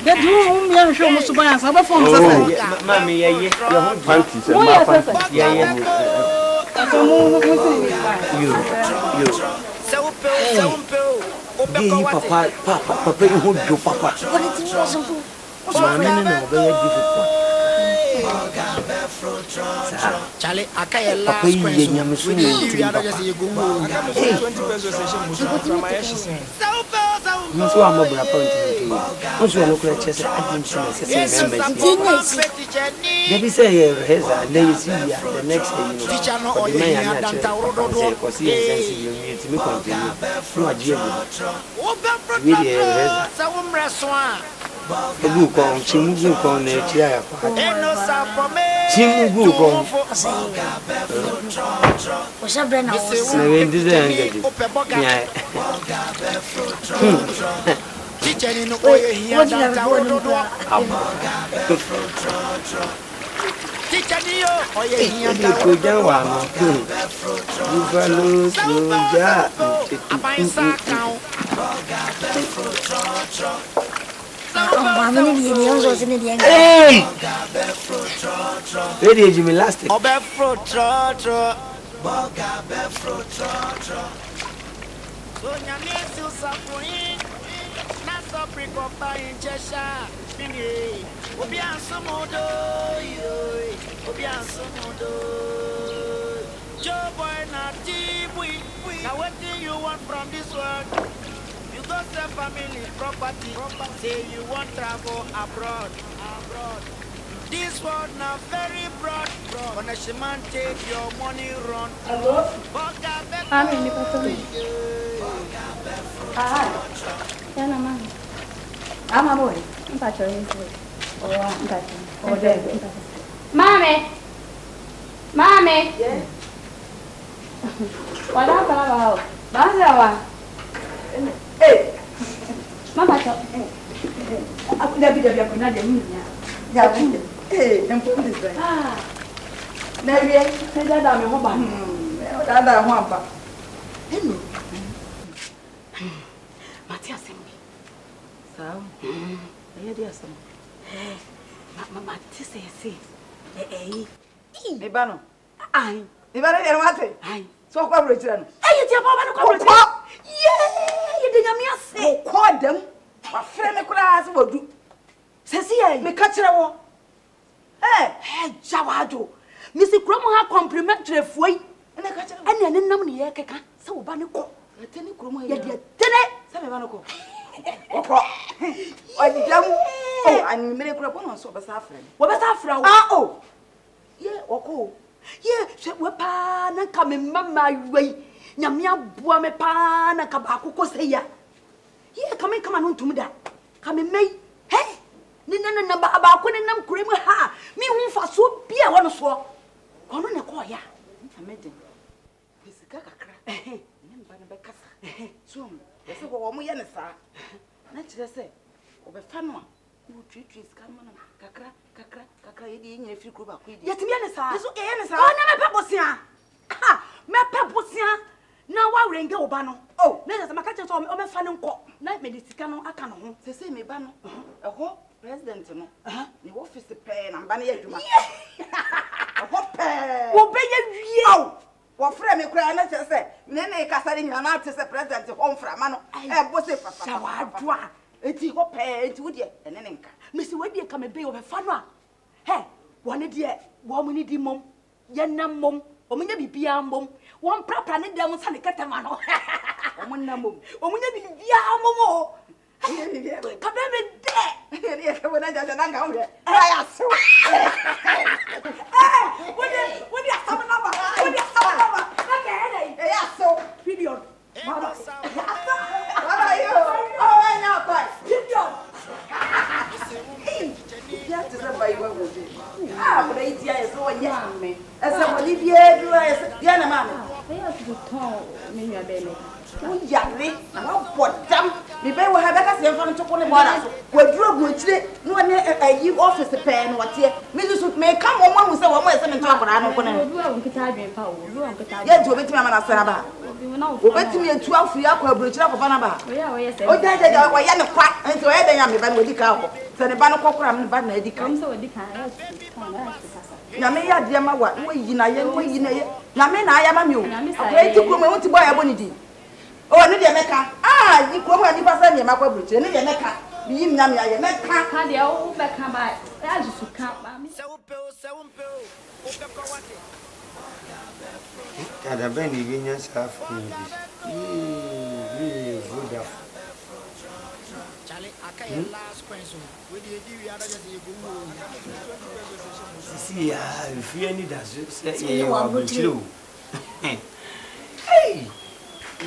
They do me show much buy and some phone say. Mommy, yeah, panties and my panties. Yeah. You papa, you hold your papa. What is it? Mommy, Charlie, I can't last question. We need you to just go. 20 pesos no so am obra point no so no kura chese adin members they be say reza then you see the next teacher no or you have done tawrodo ko see sense you to me continue no agye really reza sa umre so a Ogu kon chimugu kon na etia ya kwa. Eno sa for me. Chimugu kon. O sabre na o. Na we ndi ze angadi. Nya. Teacher ni no oye hia da wodo. Teacher ni yo oye hia da. Ko ja wa no. Buffalo soja. Abaisa kan. Hey! Ready, Jimmy, last. So nyame still suffering. Na so break up in Cheshire. Mini obi ansomodo yo. Obi ansomodo. Joe boy na tibui. Now what do you want from this world? You go sell family property. Say you want travel abroad. This world now very broad. When a shaman take your money run. Hello? I'm in the bathroom. Hi. Yana man. I'm a boy. I'm patching his way. Oh, I'm patching. Oh, there. Mommy. Mommy. Yes. What happened about? Bazawa. Hey. Mama. Aku dah biar aku nak dia ni. Ya, eh, yang pun dis baik. Ah. Nabi, saya dah dah apa? Dah dah apa? Hello. Mati asembi. Sawa. Ayah dia asam. Mati saya sih. Ibano. Ai. Ibano dia mati. Ai. So kau boleh cerita. Dia apa bano kau boleh cerita? Ye, dia nyamia se. Kau dem. Wafrene kula asibodu. Sesi ye me ka kire wo. Jawado. Misi kromo ha complimentary fuoi. Ene ka kire. Ene nam ne ye keka. Se wo ba ne ko. Teni kromo ye de tene. Se me ba ne ko. Oko. Ojam. Oh, ani me kura pono so ba sa afra. Wo ba sa afra wo. Ah oh. Ye oko. Ye se wo pa na ka me mama wei. Nyame aboa me pa na ka ba akoko se ya. Ye kame kama no ntum da. Kame mei. Hey! Ni na ba ko ne nam kurem ha. Mi hu fa so bia wo no so. Kono ne ko ya. Amede. Bisika kakra. Ne mba ne be kasa. So mo. Yese wo mo ye ne sa. Na kire se obefa no a. Wo twetwe sika ma na kakra ye di nyina firi kro ba ko ye di. Yetimi ye ne sa. Yeso ye ne sa. O na me pe bosia. Ha! Me pe bosia. Na wa renge oba no. Oh, na just maka che so o me fa ne nko. Na me di sika no aka no ho. Sese me ba no. Eho president no. Ni office pe na mba na ye dwuma. Eho pe. Wo be ye wie. Wo fra me kura na che se. Ne kasa ni na te se president ho mfra ma no. Bo se fa fa. Wa dwa. Eti ho pe, eti wo de ene ne nka. Me si we de ka me be o be fa no a. He, wo ne de wo mo ni di mom. Ye nam mom. Omunya bibia mbom won prapra ne dem sa ne ketema no omunna mbom omunya bibia mbom o ka be me de ne ka bona jaja na nga wo ya so wodi asam na ba na ka he ya so period mama yo oh anya pa period ya te sa bai wa wo but it is so yummy. As a Olivia, do I Yana Mamma? They are to tell me your belly. Oh, Yari, and what damn, we better have a castle from Chopon water. Where drug would no one you office a pen, what here? Mrs. may come on one with some more than talk on. I don't want to get to it, Mamma Saraba. Wait to me at 12 free aqua bridge of Banaba. Oh, that I am a quack, and so I am a bad with the cow. So the Banacocram, but I become so a decay. Namea Diama, what way you know, Namena, I am a mule. I took me want to buy a bonity. Oh, I need a mecha. Ah, you come and you pass on your macro bridge, and need a mecha. Be Namia, Mecha, can't the old back come by. I just can't buy me. Cada bem vinha safo. Good. Charlie, I can't last question. With the other see, if you need us, you are true. Hey,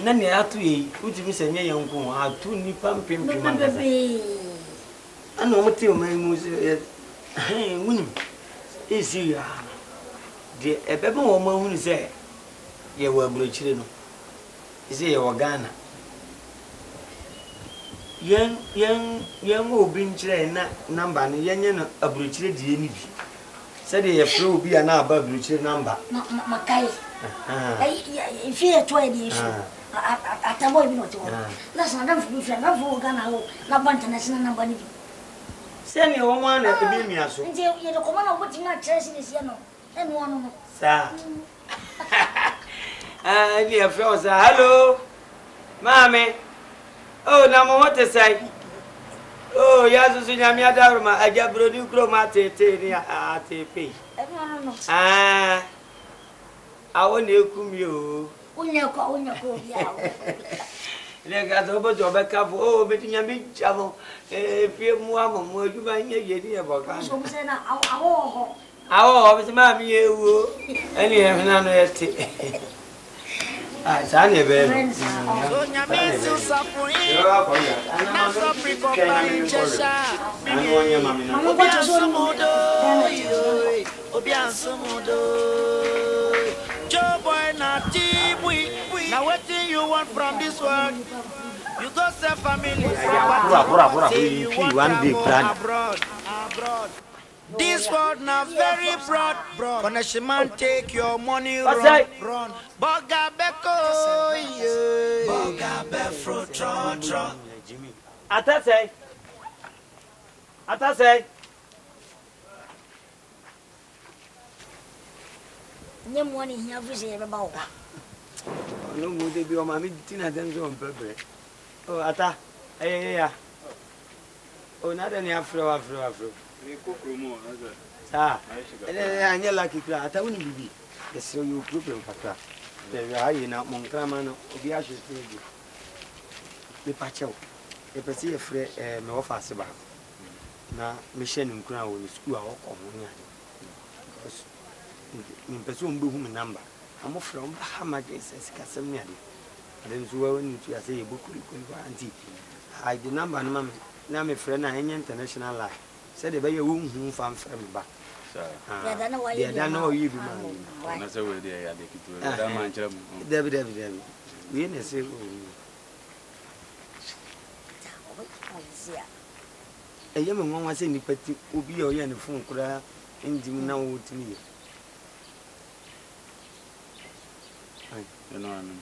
none are to eat, which Miss and young woman are 2 nipam pimp. I know what you may move. Hey, Winnie, is you the a baby woman who say, you were blue. Is it your Ghana? Young will bring number and young a bridge the said the flow be an above bridge number. No, Mackay. If you are 20 years, at a boy, not to that's not for Ghana, not international number. Send your woman at the Bimia. So you're the command of watching that church in this year, and one. Sir. Dear Fellows, hello. Mami. Oh, na mo what say? Oh, yazu sunyami adaruma ajabro ni kroma tete ni atepe. Ah. Awo na ekum yo. Unyako bia. Lega do bo jo be ka fo o be tinya mi jamo fie mu amo mu aduma nye ye ni e boka. So be say na awo. Awo be ma mi ewu. Eni e na no yete. Ah, sane be. So nyame si usafuni. Na so priko pa inchesha. Ani wonya mami na. Obi ansomodo. Obi ansomodo. Joe boy na tibwi. Now what do you want from this world? You go sell family. You want abroad. This world now very broad. Connection man take your money run. Boga beko, boga befro tron. Atase. Nye money here for say about. No mo de bi o ma mi tina den so pepe. Oh ata. Ya. Oh na de ni afro. Ni kokro mo aza. Ah. Anya lucky kra ata woni bibi. Yes you problem fakra. There you are na mon krama no obi a hwete bi. Me pa chew. E pese e frɛ me wo fa se ba. Na me hye ni nkura wo ni school a wo ko ho nya. Because me pese o mbe hu me number. I'm from Hamages, Casamia. And then so when you say Bukuri, I the number, Mamma, now my friend, I international life. Said the baby whom from back. I don't know you. That's a way they are. David. We in a say, a young woman was in the petty, will be your young phone cry, and you know to me. You know what I mean?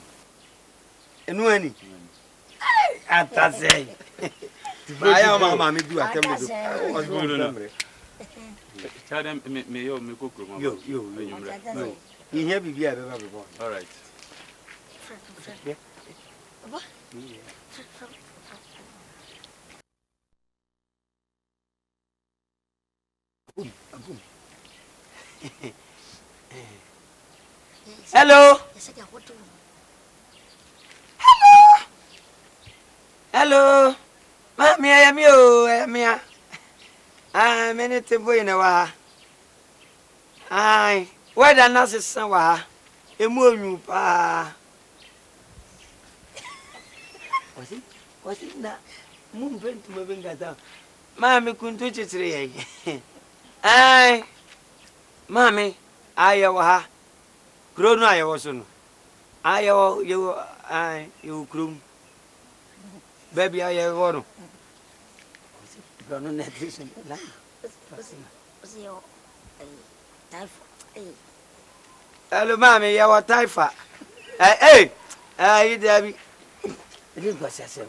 And when I say, I am mamma, me do attempt to tell them, may you cook. You hear me, be ever before. All right. Hello. Hello. Mami, I am you. Ah, many boy in a wa. Aye, where the nurses saw a moon pa. Was it that moon went to moving that down? Mammy couldn't touch it. Aye, Mammy, I wa. Grown I was on. You groom. Baby, I have one. Hello, Mammy, you are typhoid. Hey, you Debbie. It is what I said.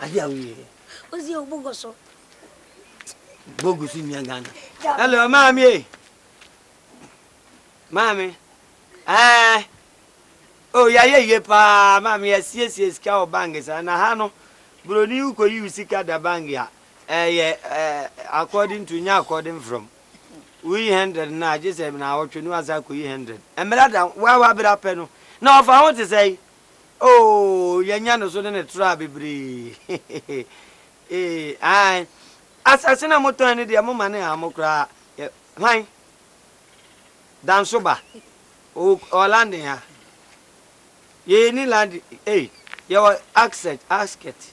I tell you. What's your bogoso? Bogus in your gun. Hello, Mammy. Mammy. Oh, yeah, pa, Mammy, yes, cow bangers, and I know. Brony, you could use the bangia. According to now, according from. We 100 now, just have now, what you know as I could 100. And Madame, why would I pen? No, if I want to say, oh, Yanyano, so then a trabby. I, as I send a motor and the Amomane, Amokra, mine. Down soba. Oh, landing here. Ye need land, your accent, ask it.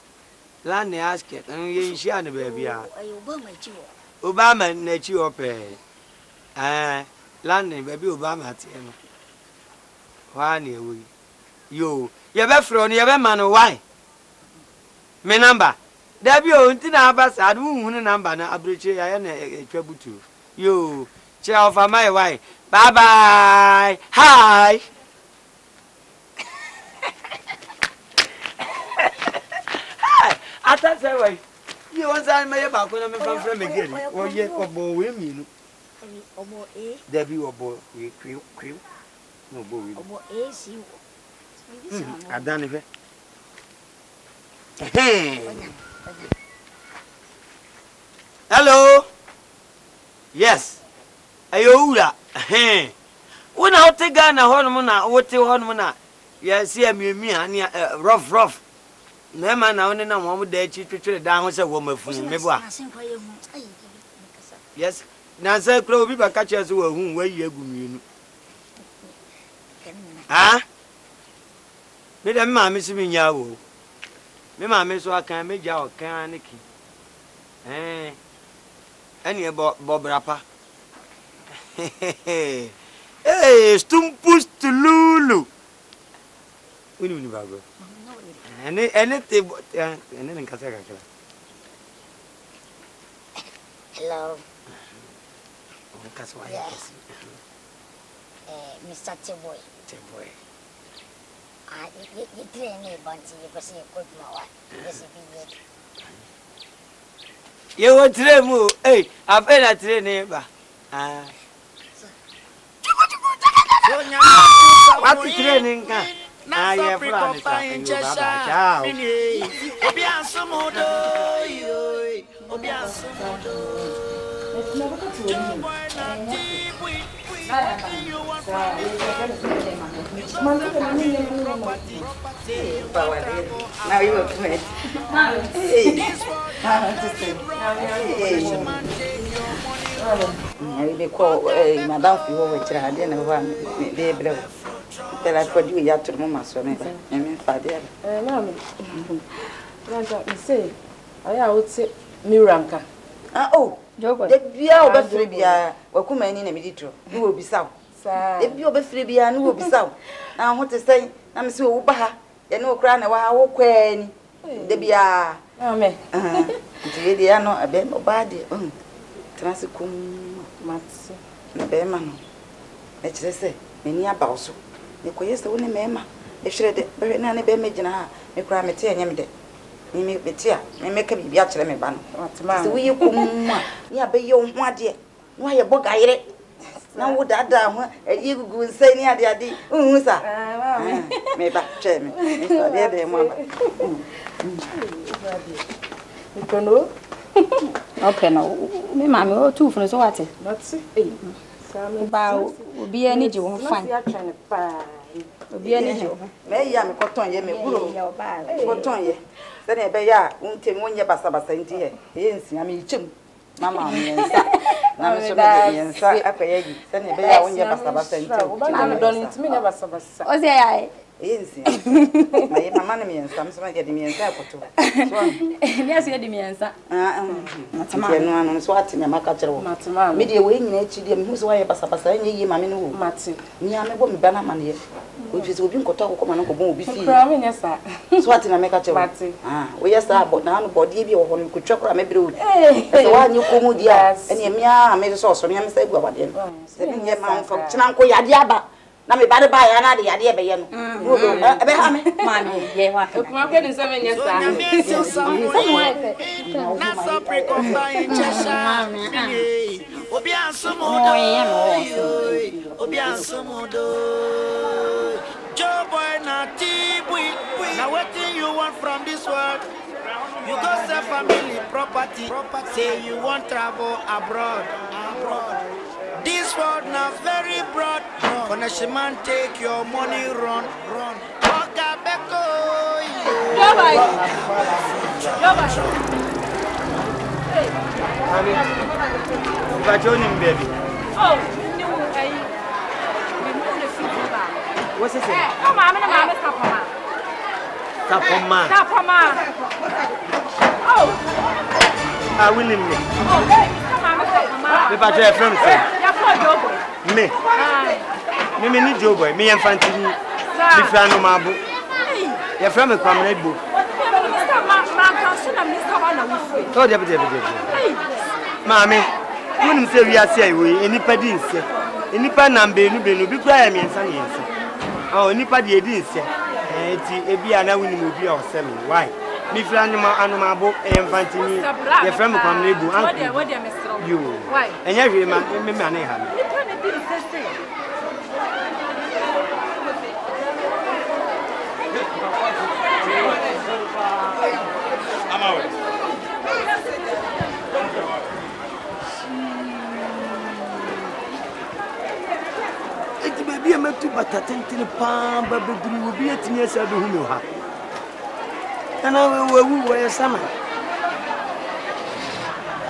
Land the ask it, and ye share the baby. Obama, nature pay. Landing, baby Obama. Why, you ever thrown your man, why? My number. There be on Tinabas, I don't number, I bridge a trouble to you. Chair for my wife. Bye bye. Hi. I thought that way. You want to say about when I'm from again? Or yet, or boy, women. Debbie or boy, crew. No boy. Adani fe. Hello. Yes. Ayo ura. Una hote Ghana hono na wote hono na. Yes, ya miemi ani rough. Na ma na woni na mo da echi twetwe da ho se wo mafunu me bo a. Yes. Na say kro obi ba ka che so wa hu wa yi agumienu. Ah? Me da ma me simi nya wo. Me ma me so aka me ja o kan aniki. Ani e bo brapa. Hey, stumpus tululu. Uni bago. Ene te ene nkasa kakala. Hello. Nkasa wa. Yes. Mr. Teboy. You train me bunty because you could know what. Yes, You want tremu? Hey, I've been a train ba. What training ka? Yeah, Florence. Ciao. Now you look great. They call Madame Fiwo, which I didn't want to be able to put you yet to Mamma, so never. I mean, Father. You say, I would say Miranka. Oh, the beer over Fribia, or come in a meditro. You will be south. If you be Fribia, you will be south. Now, what to say? I'm so baha. You know, crying a while, queen. The beer. Amen. They are not a bed or body. Transicum Mats, Nabemano. Let's say, many about so. The quiet the only member. If she had very nanny bemagina, me cry me tea and yamde. Me make me tea, me make a be actually me ban. What's the matter? You come, ya be your one dear. Why a book I read? Now would that down you go say near the idea? Sir. Me back chairman. You can know. Okay, no. Me mammy, oh, two for the water. Not see. Bow will be any you find. Be any you. May I am cotton ye me cotton ye. Then I be ya, won't take 1 year basabasa in here. Yes, I mean, chum. Mamma, now so many after ye. Then I be ya 1 year basabasa in I'm done it to me never sabasa. Oh, say I. Yes, my money and some get me and Sapoto. Yes, you had me answer. Matama, swatting a macacho. Matama, media wing, HDM, who's why a basabasa, and ye, mammy, Matsu. Niame won't be banana here. Which is within Koto, come and go be seen. Yes, sir. Swatting a macacho. Ah, we are sir, but now body or one could chocolate, maybe. The one you come, yes, and Yamia made a sauce on him, say, what then? 7 year man from Chinanko Yadiaba. Na me bade ba ya na de yade be ye no ebe ha me mami ye wa ka kuma ke ni 7 years sa na so pre ko fa in chasha obi ansomodo obi ansomodo Joboy na tibui. Now what do you want from this world? You go sell family property. Say you want travel abroad. This world now very broad. Connection man take your money run. Oga beko. Hey. Baby. Oh, what's it? No, Mama, Tapoma. Oh, I will name me. Oh, Mama, the battery from me. Me need Joe, me and Fancy. If I know my book, your friend will come and book. Oh, Mammy, wouldn't say we are saying any padins. Any panambe, no be crying and sunny. Oh, anybody didn't say. It be an hour will be of 7. Why? Me flanima animal book and fancy me. Your friend will come to you. Why? And every man, bata tentene paa ba bebiri obi atini asa be hu me ha ana wewu we sama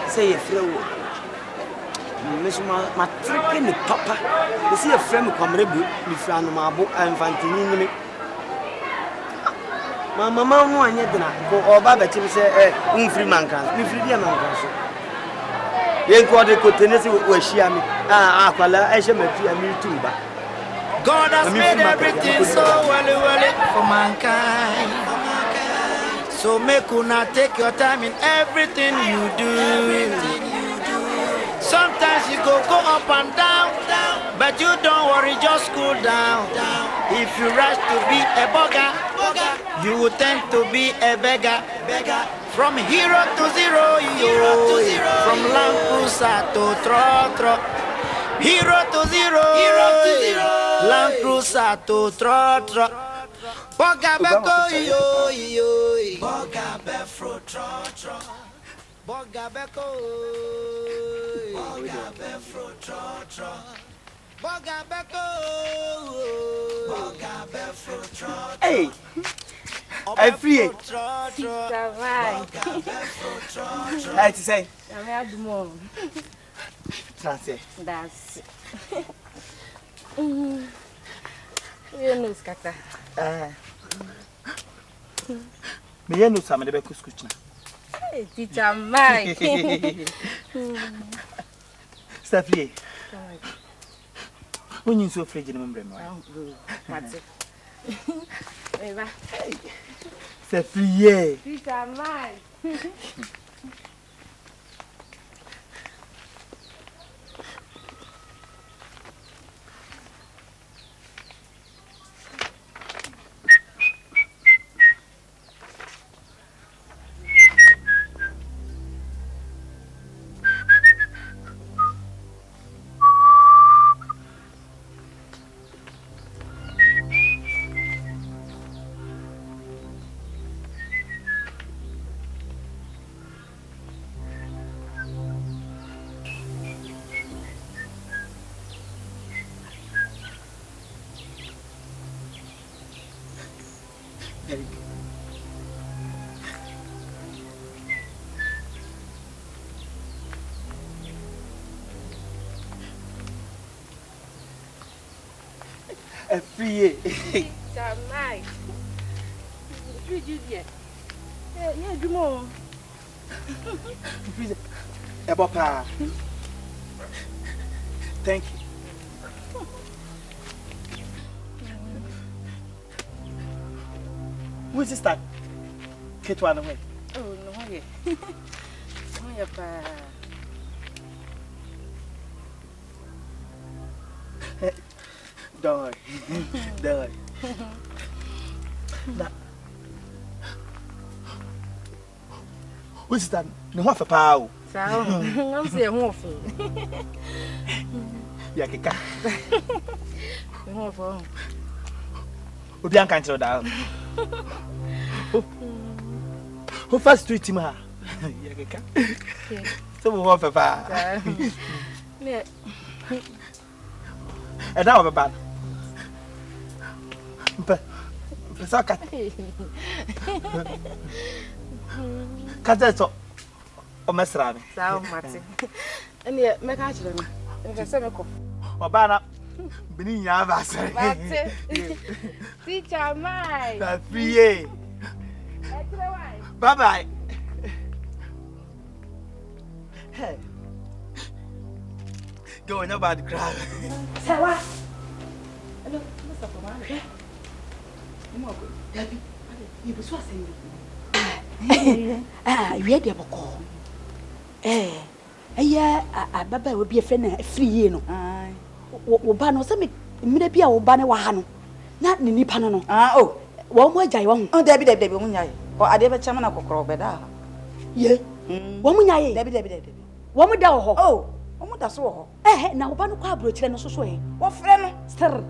say ye frɛ wo mesuma matreke ni papa esi ye frɛ me kwamre bu ni fra no mabo amfantini ni me mama no anye dina ko oba ba chim se umfiri mankan ni free dia mankan so yen ko de ko tenesi wo hia me akwala ehye mafi ami tumba. God has made everything so well for mankind. So make una take your time in everything you do. Sometimes you go up and down, but you don't worry, just cool down. If you rush to be a beggar, you will tend to be a beggar. From hero to zero, from land cruiser to trotro. Hero to zero, land cruiser to trotro. Boga beko yo, boga befro trotro. Boga beko, boga befro trotro. Boga beko, boga befro trotro. Hey, I free it. I to say. I'm out the more. Translate. That's. You know, Skaka. Me you know some de be kuskuchna. Teacher Mike. Stephanie. When you so afraid you remember me. Mate. Eva. Stephanie. Teacher Mike. Free. Mike. Free Julia. Yeah, do more. Papa. Thank you. Who is this that? Get one away. Oh, no, yeah. Oh, yeah, pa. Don't worry. Don't worry. Now, who's that? No one for power. So, I'm saying, more for Yakika. More for Ubian can't throw down. Who first treat him? Yakika. So, more for power. And now, about Saka. Kazeto o mesrane. Sao Martin. Ene me ka chire me. Nka se me ko. Obana bini nya ba sare. Martin. Teacher Mike. Na free. Bye bye. Hey. Go in about the crowd. Say what? Hello, Mr. Komane. Dabi, you be so saying. You hear the boko. Baba will be a friend free, no. Oba no say me be a oba ne wa ha no. Na ni nipa no no. Oh, wo mo agya wo. Oh, Dabi wo nyaaye. O ade be chama na kokoro be da. Ye. Wo mo nyaaye. Dabi. Wo mo da wo ho. Oh, wo mo da so wo ho. Na oba no kwa abro kire no so so e. Wo frɛ no. Stir.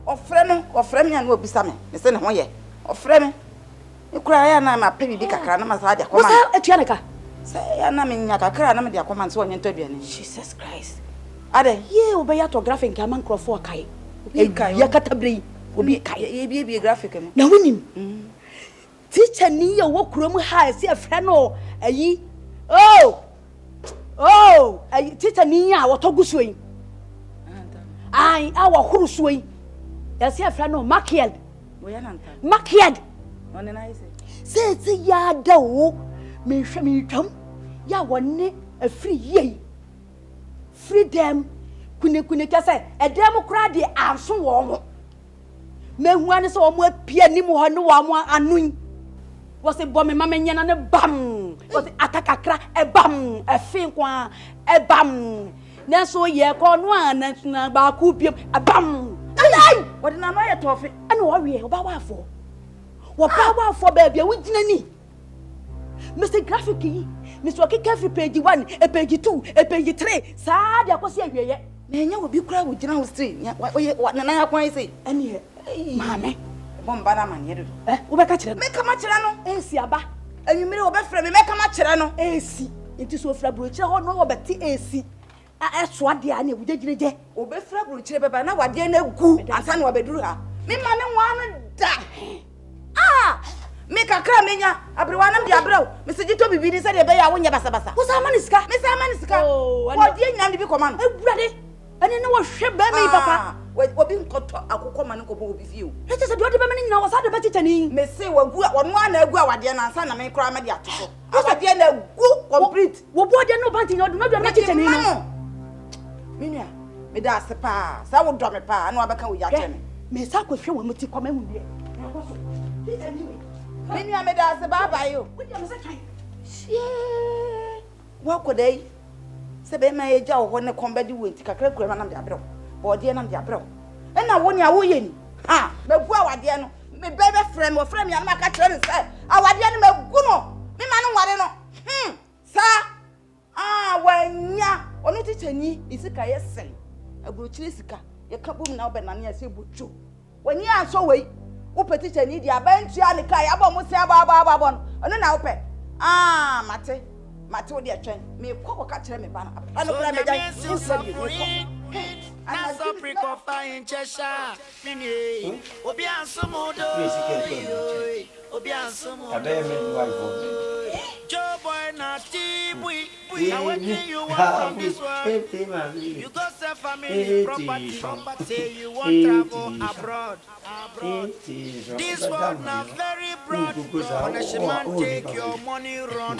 Ofrɛ me ya no obisa me. Me se ne ho ye. Ofrɛ me. E kura ya na ma pɛ bibi kakra na ma sa de akoma. Wo sa atua ne ka. Se ya na me nya kakra na me de akoma nso onye ntaduane. Jesus Christ. Ade, ye obeya to graphic nka man crofo kai. ya katabre obi kai ye bi graphic no na wonim teacher ni ye wo krom ha se afra no ayi ayi teacher ni ya wo toguso yi ai awa huruso yi ya se afra no makiel wo ya nanta makiel one na ise se ya da wo me hwe me twam ya wonne afri yi freedom kune kase edem kura de anso wo mo mehuane se wo mo apia nim ho ne wo mo anun wo se bo me mama nyana ne bam wo se atakakra e bam afin kwa e bam na so ye ko no ana ba ku biem e bam ai wo de na no ye tofe ana wo wie wo ba wa afo ba bia wo gina ni Mr. Graphic yi Mr. Okika fi page 1 e page 2 e page 3 saa de akosi awieye na nya wo bi kura wo gina ho street na na akwan sei ani maame bomba na manye do wo be ka kire me kama kire no esi aba anwumire wo be frɛ me kama kire no esi enti so fra bro kire ho no wo beti esi so ade a na wo gigire wo be fra bro kire beba na wade na gu ansa na wo beduru ha me ma ne nwa no da me kakra menya abrewa nam di abrew me se gito bibi ni se de be ya wonya basa wo sa manisika me sa manisika wo die nyina bi koma no ewurade ene na wo hwe be me papa obi nkoto akokọ ma ne ko bo obi fi o ete se de ode be me nyina wo sa de be chichani me se wagu wono ana agu awade na ansa na me kra ma di atoko awade na agu complete wo bo de no banti no do na chichani no minia me da sepa sa wo do me pa na wabeka wo ya teme me sa ko hwe wo muti kwa ma hu de chichani Menu ameda se baba yo. Wodi am se kan. Wa kodai. Se be ma eja wo ne kombedi wenti kakra kura na de abrew. Bode na de abrew. E na wo ne awo ye ni. Ha, me gu awade no. Me bebe frame wo frame ya na maka kire se. Awade no me gu no. Me ma no ware no. Sa. Wanya. Oni tichani isika yesen. Aburuchire sika. Ye ka bom na obe na ne ase bucho. Wani anso wei. Wo petition ni dia bantua ne kai aba mo se aba no ono na wo pe mate wo dia twen me kokko ka kire me ba na ano kra me ja na so precofa in chesha mini obi ansomodo obi ansomodo abe me do I Joe boy na tibui I want you want this one you go sell family property you want travel abroad this one na very broad punishment take your money run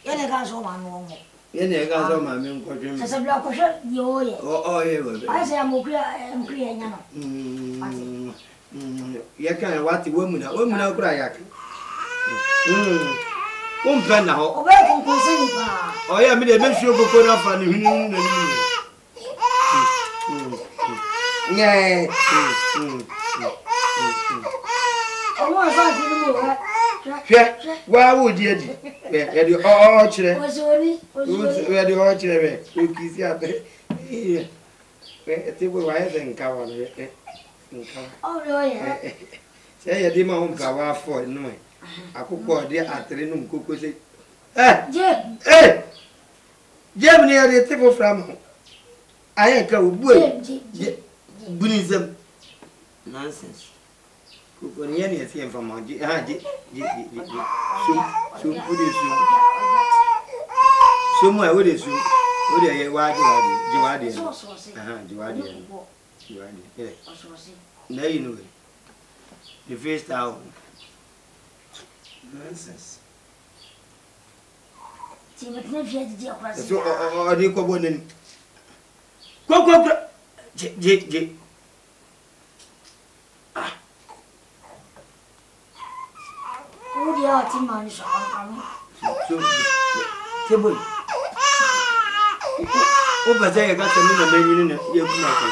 Yene ka so ma no mo. Yene ka so ma me nko dwem. Se bla ko hwe yo ye. Ye we. Ai se amokri enya no. Ye kan wati wo mu na kura yak. Mpe na ho. Obe ko se ni pa. Ya me de me hwe okoko na fa ne hunu na ni. Nye. Omo asa ti ni mo. Wa wo di edi. Ya di chire. Ozori. Ya di chire be. Okisi abe. Te bo wa ye nka wa le. Nka. Oh yeah. Se ya di ma hom ka wa fo no. Akoko de atre no mkoko se. Jem ni ya de te bo from. Aye ka obu e. Bunizem. Nonsense. Koko ni ya se from ji so pudi so. So mo e wo de so. Wo de ye wa ji wadi. Na you know. The first hour. Nonsense. Ti metne fie di akwa se. So di ko bonen. Ko. Je. Wo di a ti man so am. So teboy. O ba je ga temi na menyi na ye ku na ko.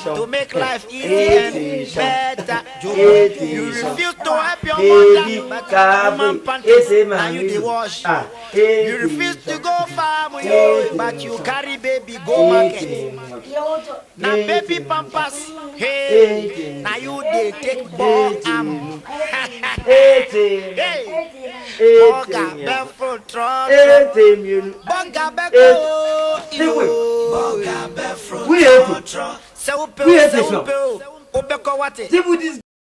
To make life easy and better. You refuse to help your mother, but woman panties and you the wash. You refuse to go far with but you carry baby go market. Now baby pampas, hey, now you they take ball am. Hey, Boga befro trot, Boga befro trot, so pe, obeko wate.